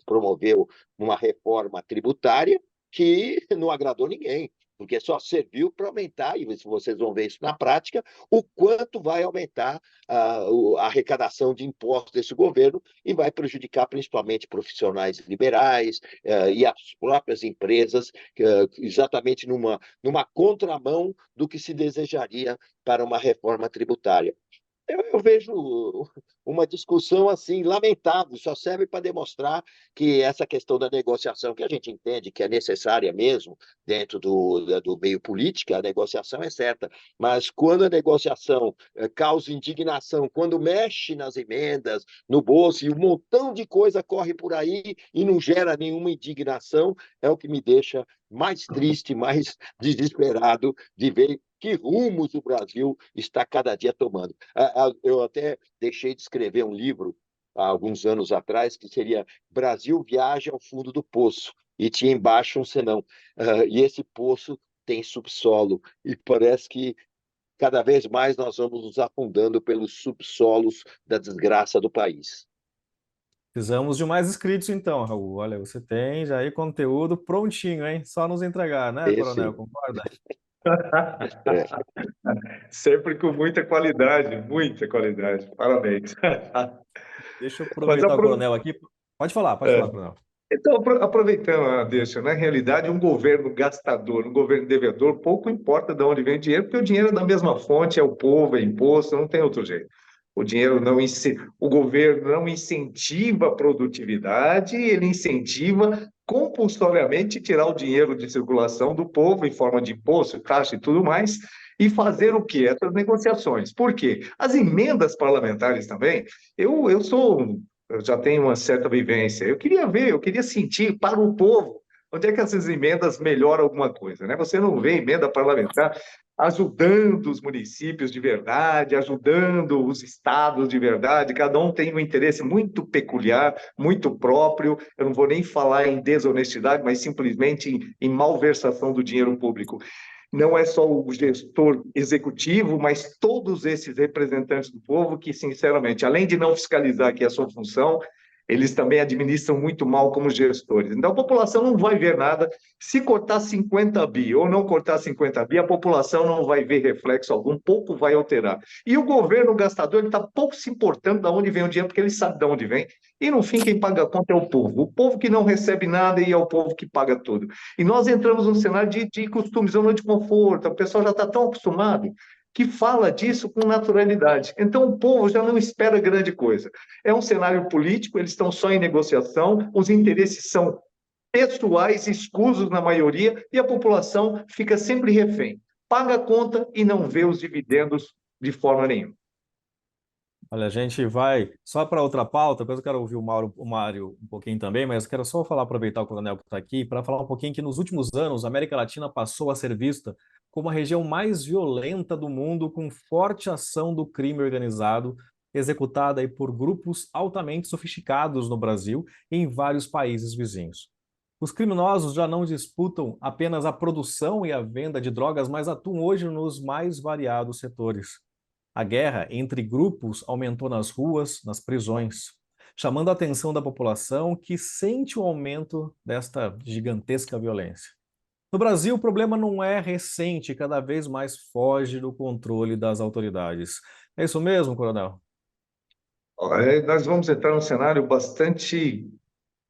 promoveu uma reforma tributária que não agradou ninguém, porque só serviu para aumentar, e vocês vão ver isso na prática, o quanto vai aumentar a arrecadação de impostos desse governo e vai prejudicar principalmente profissionais liberais e as próprias empresas, exatamente numa contramão do que se desejaria para uma reforma tributária. Eu vejo uma discussão assim lamentável, só serve para demonstrar que essa questão da negociação, que a gente entende que é necessária mesmo dentro do meio político, a negociação é certa, mas quando a negociação causa indignação, quando mexe nas emendas, no bolso, e um montão de coisa corre por aí e não gera nenhuma indignação, é o que me deixa mais triste, mais desesperado de ver que rumos o Brasil está cada dia tomando. Eu até deixei de escrever um livro há alguns anos atrás que seria Brasil viaja ao fundo do poço, e tinha embaixo um senão. E esse poço tem subsolo, e parece que cada vez mais nós vamos nos afundando pelos subsolos da desgraça do país. Precisamos de mais inscritos, então, Raul. Olha, você tem já aí conteúdo prontinho, hein? Só nos entregar, né, Coronel? Concorda? Sempre com muita qualidade, muita qualidade. Parabéns. Deixa eu aproveitar o Coronel aqui. Pode falar, Coronel. Então, aproveitando a deixa, na realidade, um governo gastador, um governo devedor, pouco importa de onde vem o dinheiro, porque o dinheiro é da mesma fonte, é o povo, é imposto, não tem outro jeito. O governo não incentiva a produtividade, ele incentiva compulsoriamente tirar o dinheiro de circulação do povo em forma de imposto, taxa e tudo mais, e fazer o quê? Essas negociações. Por quê? As emendas parlamentares também, eu já tenho uma certa vivência, eu queria sentir para o povo onde é que essas emendas melhoram alguma coisa, né? Você não vê emenda parlamentar ajudando os municípios de verdade, ajudando os estados de verdade, cada um tem um interesse muito peculiar, muito próprio, eu não vou nem falar em desonestidade, mas simplesmente em malversação do dinheiro público. Não é só o gestor executivo, mas todos esses representantes do povo que, sinceramente, além de não fiscalizar, que é a sua função, eles também administram muito mal como gestores. Então, a população não vai ver nada. Se cortar 50 bi ou não cortar 50 bi, a população não vai ver reflexo algum, pouco vai alterar. E o governo gastador está pouco se importando de onde vem o dinheiro, porque ele sabe de onde vem. E, no fim, quem paga a conta é o povo que não recebe nada e é o povo que paga tudo. E nós entramos num cenário de costumes, zona de conforto, o pessoal já está tão acostumado que fala disso com naturalidade. Então, o povo já não espera grande coisa. É um cenário político, eles estão só em negociação, os interesses são pessoais, escusos na maioria, e a população fica sempre refém. Paga a conta e não vê os dividendos de forma nenhuma. Olha, a gente vai só para outra pauta, depois eu quero ouvir o Mário um pouquinho também, mas eu quero só aproveitar o Coronel que está aqui para falar um pouquinho que nos últimos anos a América Latina passou a ser vista como a região mais violenta do mundo, com forte ação do crime organizado, executada aí por grupos altamente sofisticados no Brasil e em vários países vizinhos. Os criminosos já não disputam apenas a produção e a venda de drogas, mas atuam hoje nos mais variados setores. A guerra entre grupos aumentou nas ruas, nas prisões, chamando a atenção da população que sente o aumento desta gigantesca violência. No Brasil, o problema não é recente, cada vez mais foge do controle das autoridades. É isso mesmo, coronel? Nós vamos entrar num cenário bastante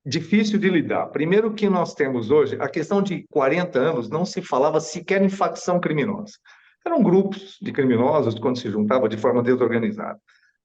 difícil de lidar. Primeiro que nós temos hoje, a questão de 40 anos não se falava sequer em facção criminosa. Eram grupos de criminosos quando se juntavam de forma desorganizada.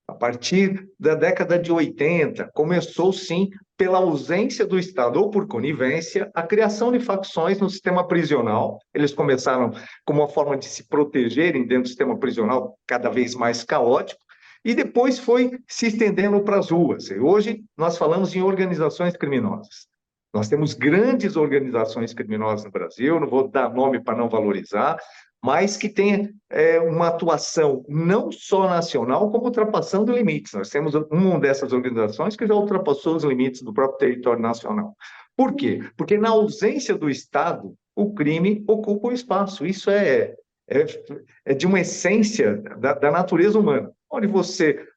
A partir da década de 80, começou sim, pela ausência do Estado ou por conivência, a criação de facções no sistema prisional. Eles começaram como uma forma de se protegerem dentro do sistema prisional cada vez mais caótico, e depois foi se estendendo para as ruas. E hoje nós falamos em organizações criminosas. Nós temos grandes organizações criminosas no Brasil, não vou dar nome para não valorizar, mas que têm uma atuação não só nacional, como ultrapassando limites. Nós temos uma dessas organizações que já ultrapassou os limites do próprio território nacional. Por quê? Porque na ausência do Estado, o crime ocupa o espaço. Isso é de uma essência da natureza humana.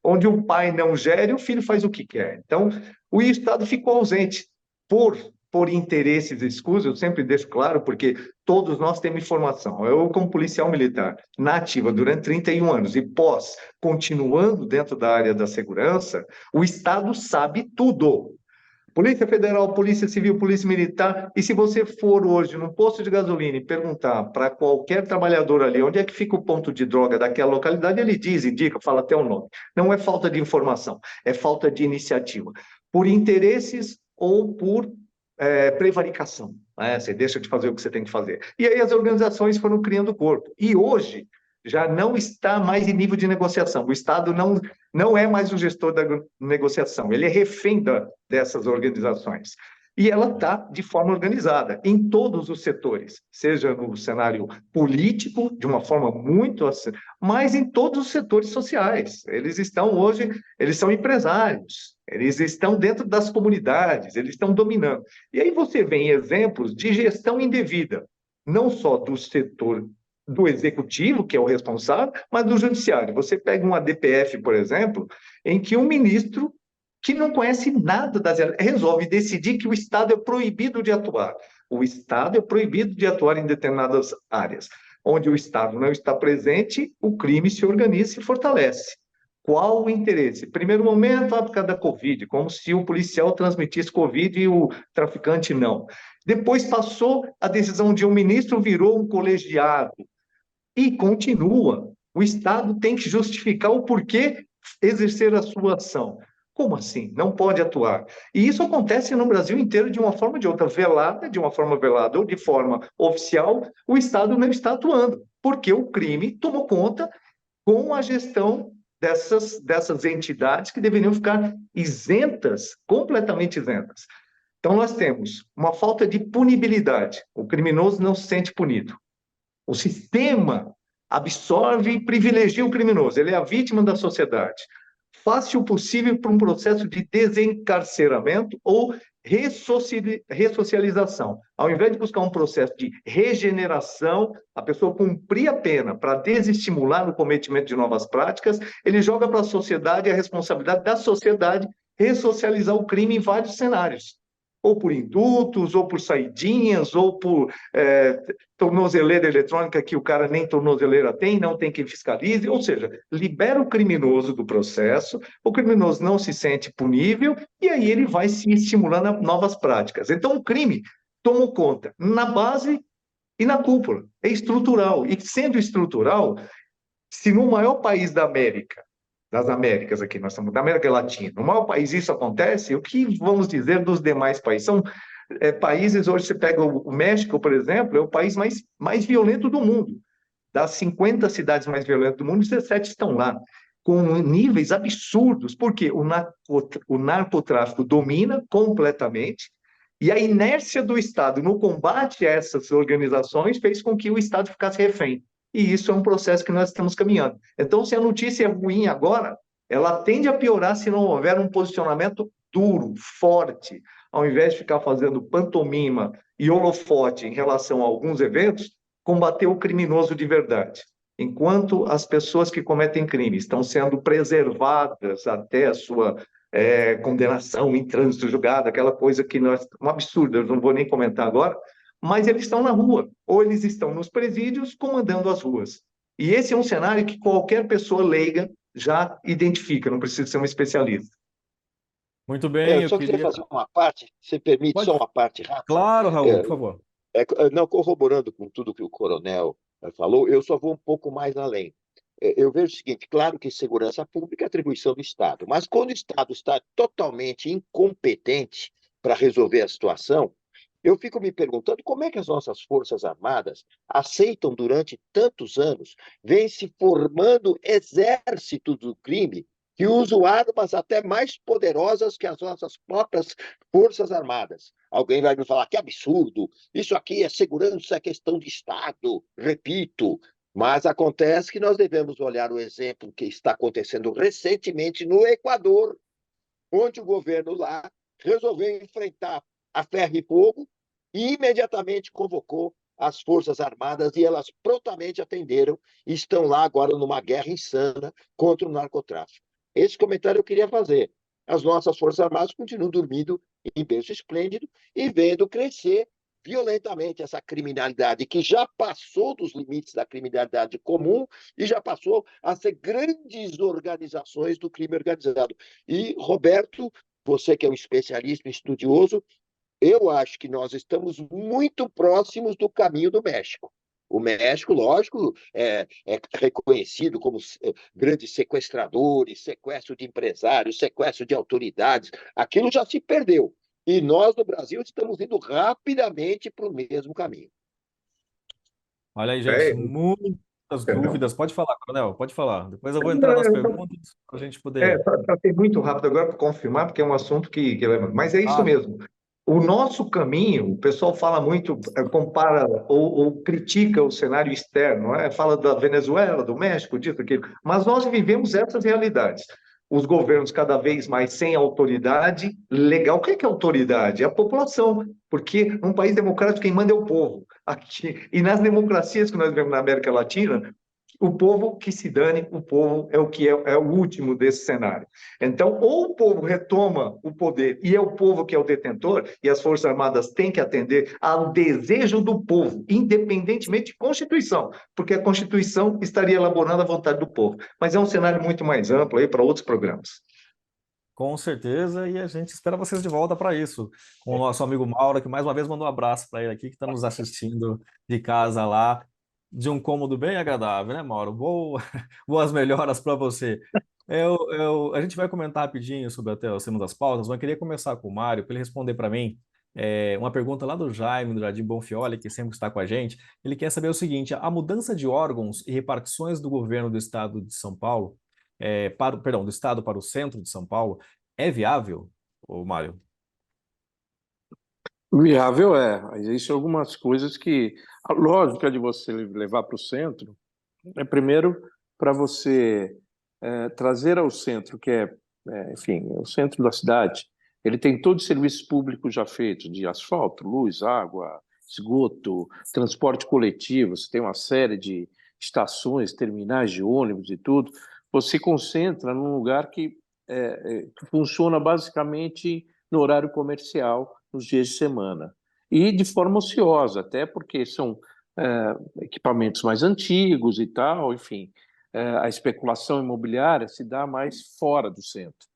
Onde o pai não gere, o filho faz o que quer. Então, o Estado ficou ausente por interesses escusos, eu sempre deixo claro, porque todos nós temos informação. Eu, como policial militar, na ativa durante 31 anos e continuando dentro da área da segurança, o Estado sabe tudo. Polícia Federal, Polícia Civil, Polícia Militar, e se você for hoje num posto de gasolina e perguntar para qualquer trabalhador ali onde é que fica o ponto de droga daquela localidade, ele diz, indica, fala até o nome. Não é falta de informação, é falta de iniciativa. Por interesses ou por prevaricação. Né? Você deixa de fazer o que você tem que fazer. E aí as organizações foram criando corpo. E hoje já não está mais em nível de negociação. O Estado não é mais o gestor da negociação, ele é refém dessas organizações. E ela está de forma organizada em todos os setores, seja no cenário político, de uma forma muito... mas em todos os setores sociais. Eles são empresários, eles estão dentro das comunidades, eles estão dominando. E aí você vê exemplos de gestão indevida, não só do setor do executivo, que é o responsável, mas do judiciário. Você pega uma DPF, por exemplo, em que um ministro que não conhece nada das resolve decidir que o Estado é proibido de atuar. O Estado é proibido de atuar em determinadas áreas. Onde o Estado não está presente, o crime se organiza e se fortalece. Qual o interesse? Primeiro momento, a época da Covid, como se o policial transmitisse Covid e o traficante não. Depois passou a decisão de um ministro, virou um colegiado. E continua. O Estado tem que justificar o porquê exercer a sua ação. Como assim? Não pode atuar. E isso acontece no Brasil inteiro de uma forma ou de outra, de uma forma velada ou de forma oficial, o Estado não está atuando, porque o crime tomou conta com a gestão dessas entidades que deveriam ficar isentas, completamente isentas. Então, nós temos uma falta de punibilidade. O criminoso não se sente punido. O sistema absorve e privilegia o criminoso. Ele é a vítima da sociedade. Faça o possível para um processo de desencarceramento ou ressocialização. Ao invés de buscar um processo de regeneração, a pessoa cumprir a pena para desestimular o cometimento de novas práticas, ele joga para a sociedade a responsabilidade da sociedade ressocializar o crime em vários cenários. Ou por indultos, ou por saidinhas, ou por tornozeleira eletrônica que o cara nem tornozeleira tem, não tem quem fiscalize, ou seja, libera o criminoso do processo, o criminoso não se sente punível, e aí ele vai se estimulando a novas práticas. Então o crime tomou conta na base e na cúpula, é estrutural, e sendo estrutural, se no maior país das Américas aqui, nós estamos da América Latina. No maior país isso acontece, o que vamos dizer dos demais países? São países, hoje você pega o México, por exemplo, é o país mais violento do mundo. Das 50 cidades mais violentas do mundo, 17 estão lá, com níveis absurdos, porque o narcotráfico domina completamente, e a inércia do Estado no combate a essas organizações fez com que o Estado ficasse refém. E isso é um processo que nós estamos caminhando. Então, se a notícia é ruim agora, ela tende a piorar se não houver um posicionamento duro, forte, ao invés de ficar fazendo pantomima e holofote em relação a alguns eventos, combater o criminoso de verdade. Enquanto as pessoas que cometem crime estão sendo preservadas até a sua condenação em trânsito julgado, aquela coisa que um absurdo, eu não vou nem comentar agora, mas eles estão na rua, ou eles estão nos presídios comandando as ruas. E esse é um cenário que qualquer pessoa leiga já identifica, não precisa ser um especialista. Muito bem, Eu eu só queria queria. fazer uma parte, se permite, Pode. só uma parte rápida. Claro, Raul, por favor. Não, corroborando com tudo que o coronel falou, eu só vou um pouco mais além. Eu vejo o seguinte, claro que segurança pública é atribuição do Estado, mas quando o Estado está totalmente incompetente para resolver a situação, eu fico me perguntando como é que as nossas Forças Armadas aceitam durante tantos anos, vem se formando exército do crime que usam armas até mais poderosas que as nossas próprias Forças Armadas. Alguém vai me falar que absurdo, isso aqui é segurança, é questão de Estado, repito. Mas acontece que nós devemos olhar o exemplo que está acontecendo recentemente no Equador, onde o governo lá resolveu enfrentar a ferro e fogo e imediatamente convocou as Forças Armadas e elas prontamente atenderam e estão lá agora numa guerra insana contra o narcotráfico. Esse comentário eu queria fazer. As nossas Forças Armadas continuam dormindo em berço esplêndido e vendo crescer violentamente essa criminalidade que já passou dos limites da criminalidade comum e já passou a ser grandes organizações do crime organizado. E, Roberto, você que é um especialista, um estudioso, eu acho que nós estamos muito próximos do caminho do México. O México, lógico, é reconhecido como grandes sequestradores, sequestro de empresários, sequestro de autoridades. Aquilo já se perdeu. E nós, no Brasil, estamos indo rapidamente para o mesmo caminho. Olha aí, É, gente, muitas perdão. dúvidas. Pode falar, Coronel, pode falar. Depois eu vou entrar nas perguntas para a gente poder. Para ser muito rápido agora para confirmar, porque é um assunto que leva. Mas é isso Ah, mesmo. O nosso caminho, o pessoal fala muito, compara ou critica o cenário externo, não é? Fala da Venezuela, do México, disso, aquilo. Mas nós vivemos essas realidades. Os governos cada vez mais sem autoridade legal. O que é autoridade? É a população, porque num país democrático quem manda é o povo. Aqui, e nas democracias que nós vemos na América Latina, o povo que se dane, o povo é o que é o último desse cenário. Então, ou o povo retoma o poder e é o povo que é o detentor, e as Forças Armadas têm que atender ao desejo do povo, independentemente de Constituição, porque a Constituição estaria elaborando a vontade do povo. Mas é um cenário muito mais amplo aí para outros programas. com certeza, e a gente espera vocês de volta para isso. Com o nosso amigo Mauro, que mais uma vez mandou um abraço para ele aqui, que está nos assistindo de casa lá, de um cômodo bem agradável, né, Mauro? Boas melhoras para você. A gente vai comentar rapidinho sobre até o cima das pautas, mas eu queria começar com o Mário, para ele responder para mim uma pergunta lá do Jaime, do Jardim Bonfioli, que sempre está com a gente. Ele quer saber o seguinte: a mudança de órgãos e repartições do governo do estado de São Paulo, do estado para o centro de São Paulo, é viável, ô Mário? Viável é. Existem algumas coisas que a lógica de você levar para o centro é primeiro para você trazer ao centro, que enfim, o centro da cidade, ele tem todos os serviços públicos já feitos, de asfalto, luz, água, esgoto, transporte coletivo, você tem uma série de estações, terminais de ônibus e tudo. Você concentra num lugar que funciona basicamente no horário comercial, nos dias de semana. E de forma ociosa, até porque são equipamentos mais antigos e tal, enfim, a especulação imobiliária se dá mais fora do centro.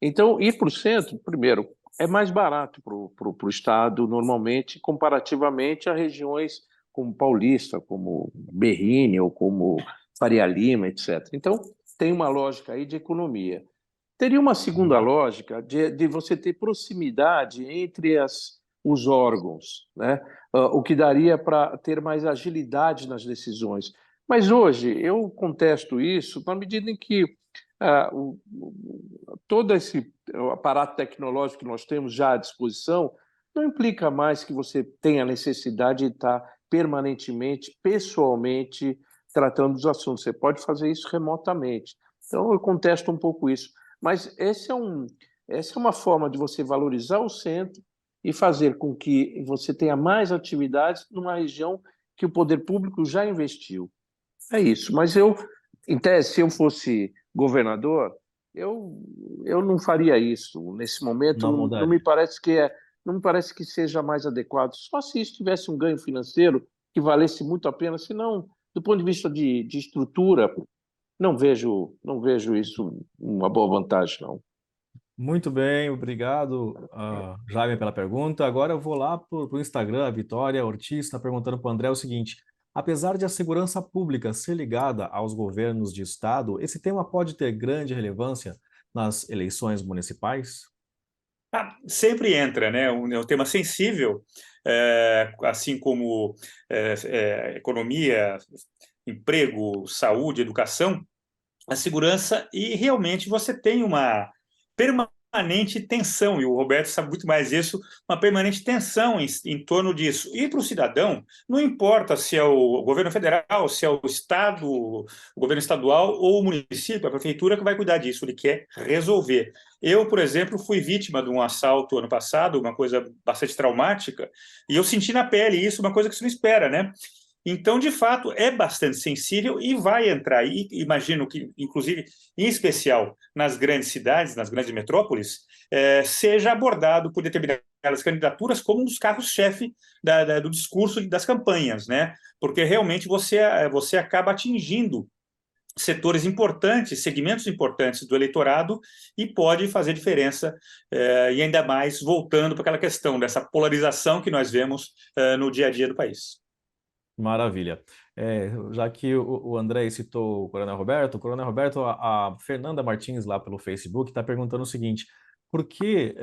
Então, ir para o centro, primeiro, é mais barato para o Estado, normalmente, comparativamente a regiões como Paulista, como Berrini ou como Faria Lima, etc. Então, tem uma lógica aí de economia. Teria uma segunda lógica de você ter proximidade entre os órgãos, né? O que daria para ter mais agilidade nas decisões. Mas hoje eu contesto isso na medida em que todo esse aparato tecnológico que nós temos já à disposição não implica mais que você tenha necessidade de estar permanentemente, pessoalmente, tratando dos assuntos. Você pode fazer isso remotamente. Então eu contesto um pouco isso. Mas essa é uma forma de você valorizar o centro e fazer com que você tenha mais atividades numa região que o poder público já investiu. É isso. Mas em tese, se eu fosse governador, eu não faria isso. Nesse momento, não me parece que seja mais adequado. Só se isso tivesse um ganho financeiro que valesse muito a pena. Senão, do ponto de vista de estrutura, não vejo isso uma boa vantagem, não. Muito bem, obrigado, Jaime, pela pergunta. Agora eu vou lá para o Instagram, a Vitória Ortiz está perguntando para o André o seguinte: apesar de a segurança pública ser ligada aos governos de estado, esse tema pode ter grande relevância nas eleições municipais? Sempre entra, né? É um tema sensível, assim como economia, emprego, saúde, educação, a segurança, e realmente você tem uma permanente tensão, e o Roberto sabe muito mais disso, uma permanente tensão em torno disso. E para o cidadão, não importa se é o governo federal, se é o estado, o governo estadual ou o município, a prefeitura que vai cuidar disso, ele quer resolver. Eu, por exemplo, fui vítima de um assalto ano passado, uma coisa bastante traumática, e eu senti na pele isso, uma coisa que você não espera, né? Então, de fato, é bastante sensível e vai entrar, e imagino que, inclusive, em especial nas grandes cidades, nas grandes metrópoles, seja abordado por determinadas candidaturas como um dos carros-chefe do discurso e das campanhas, né? Porque realmente você acaba atingindo setores importantes, segmentos importantes do eleitorado e pode fazer diferença, e ainda mais voltando para aquela questão dessa polarização que nós vemos no dia a dia do país. Maravilha. Já que o André citou o Coronel Roberto, a Fernanda Martins lá pelo Facebook está perguntando o seguinte: por que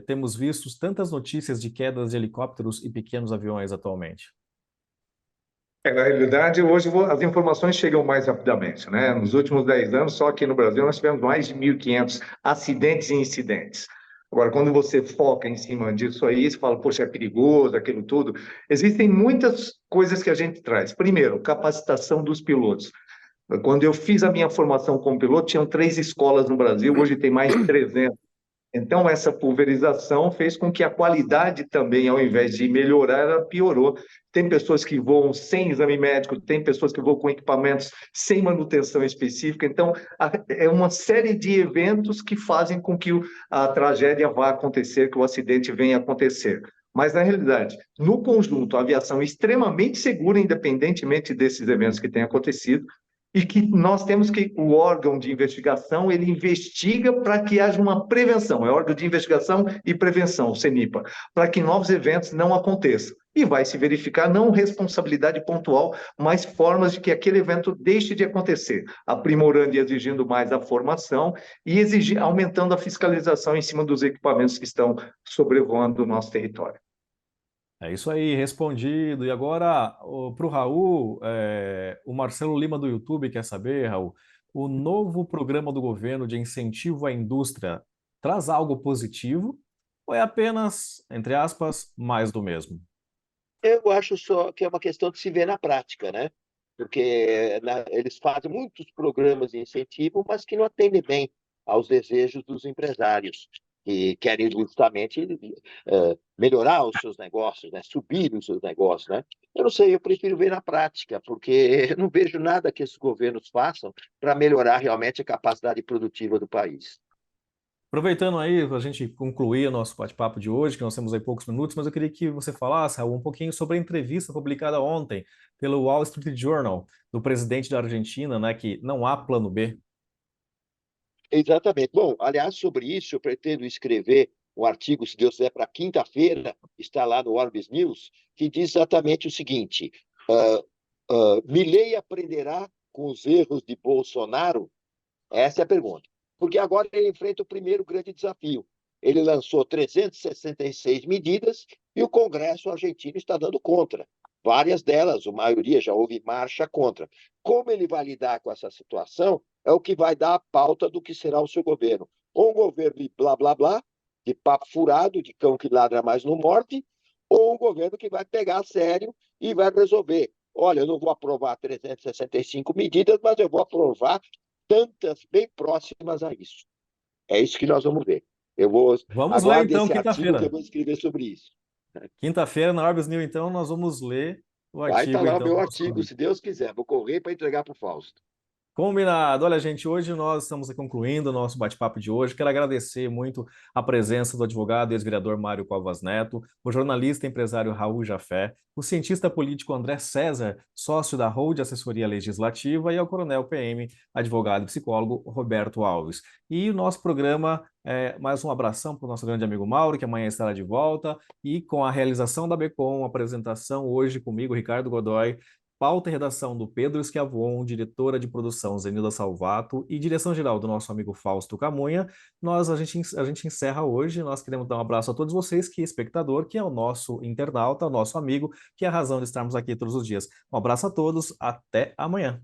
temos visto tantas notícias de quedas de helicópteros e pequenos aviões atualmente? Na realidade, hoje as informações chegam mais rapidamente, né? Nos últimos 10 anos, só aqui no Brasil, nós tivemos mais de 1.500 acidentes e incidentes. Agora, quando você foca em cima disso aí, você fala, poxa, é perigoso, aquilo tudo. Existem muitas coisas que a gente traz. Primeiro, capacitação dos pilotos. Quando eu fiz a minha formação como piloto, tinham 3 escolas no Brasil, hoje tem mais de 300. Então, essa pulverização fez com que a qualidade também, ao invés de melhorar, ela piorou. Tem pessoas que voam sem exame médico, tem pessoas que voam com equipamentos sem manutenção específica. Então, é uma série de eventos que fazem com que a tragédia vá acontecer, que o acidente venha acontecer. Mas, na realidade, no conjunto, a aviação é extremamente segura, independentemente desses eventos que têm acontecido, e que nós temos que, o órgão de investigação, ele investiga para que haja uma prevenção, é órgão de investigação e prevenção, o CENIPA, para que novos eventos não aconteçam. E vai se verificar não responsabilidade pontual, mas formas de que aquele evento deixe de acontecer, aprimorando e exigindo mais a formação e aumentando a fiscalização em cima dos equipamentos que estão sobrevoando o nosso território. É isso aí, respondido. E agora, para o Raul, o Marcelo Lima do YouTube quer saber, Raul, o novo programa do governo de incentivo à indústria traz algo positivo ou é apenas, entre aspas, mais do mesmo? Eu acho só que é uma questão de se ver na prática, né? Porque eles fazem muitos programas de incentivo, mas que não atendem bem aos desejos dos empresários, que querem justamente melhorar os seus negócios, né? Subir os seus negócios, né? Eu não sei, eu prefiro ver na prática, porque eu não vejo nada que esses governos façam para melhorar realmente a capacidade produtiva do país. Aproveitando aí, para a gente concluir o nosso bate-papo de hoje, que nós temos aí poucos minutos, mas eu queria que você falasse, Raul, um pouquinho sobre a entrevista publicada ontem pelo Wall Street Journal, do presidente da Argentina, né, que não há plano B. Exatamente. Bom, aliás, sobre isso, eu pretendo escrever um artigo, se Deus quiser, para quinta-feira, está lá no Orbis News, que diz exatamente o seguinte: Milei aprenderá com os erros de Bolsonaro? Essa é a pergunta. Porque agora ele enfrenta o primeiro grande desafio. Ele lançou 366 medidas e o Congresso argentino está dando contra. Várias delas, a maioria já houve marcha contra. Como ele vai lidar com essa situação é o que vai dar a pauta do que será o seu governo. Ou um governo de blá, blá, blá, de papo furado, de cão que ladra mais no morte, ou um governo que vai pegar a sério e vai resolver. Olha, eu não vou aprovar 365 medidas, mas eu vou aprovar tantas bem próximas a isso. É isso que nós vamos ver. Vamos ler então esse artigo que quinta-feira. eu vou escrever sobre isso. Quinta-feira na Orbis News, então, nós vamos ler o Vai artigo. estar lá o Então, meu do nosso artigo, amigo. se Deus quiser. Vou correr para entregar para o Fausto. Combinado. Olha, gente, hoje nós estamos concluindo o nosso bate-papo de hoje. Quero agradecer muito a presença do advogado e ex-vereador Mário Covas Neto, o jornalista e empresário Raul Jafé, o cientista político André César, sócio da Hold Assessoria Legislativa, e ao coronel PM, advogado e psicólogo Roberto Alves. E o nosso programa, mais um abração para o nosso grande amigo Mauro, que amanhã estará de volta, e com a realização da Becom, apresentação hoje comigo, Ricardo Godoy, pauta e redação do Pedro Schiavon, diretora de produção Zenilda Salvato e direção-geral do nosso amigo Fausto Camunha. A gente encerra hoje. Nós queremos dar um abraço a todos vocês, que é espectador, que é o nosso internauta, o nosso amigo, que é a razão de estarmos aqui todos os dias. Um abraço a todos, até amanhã.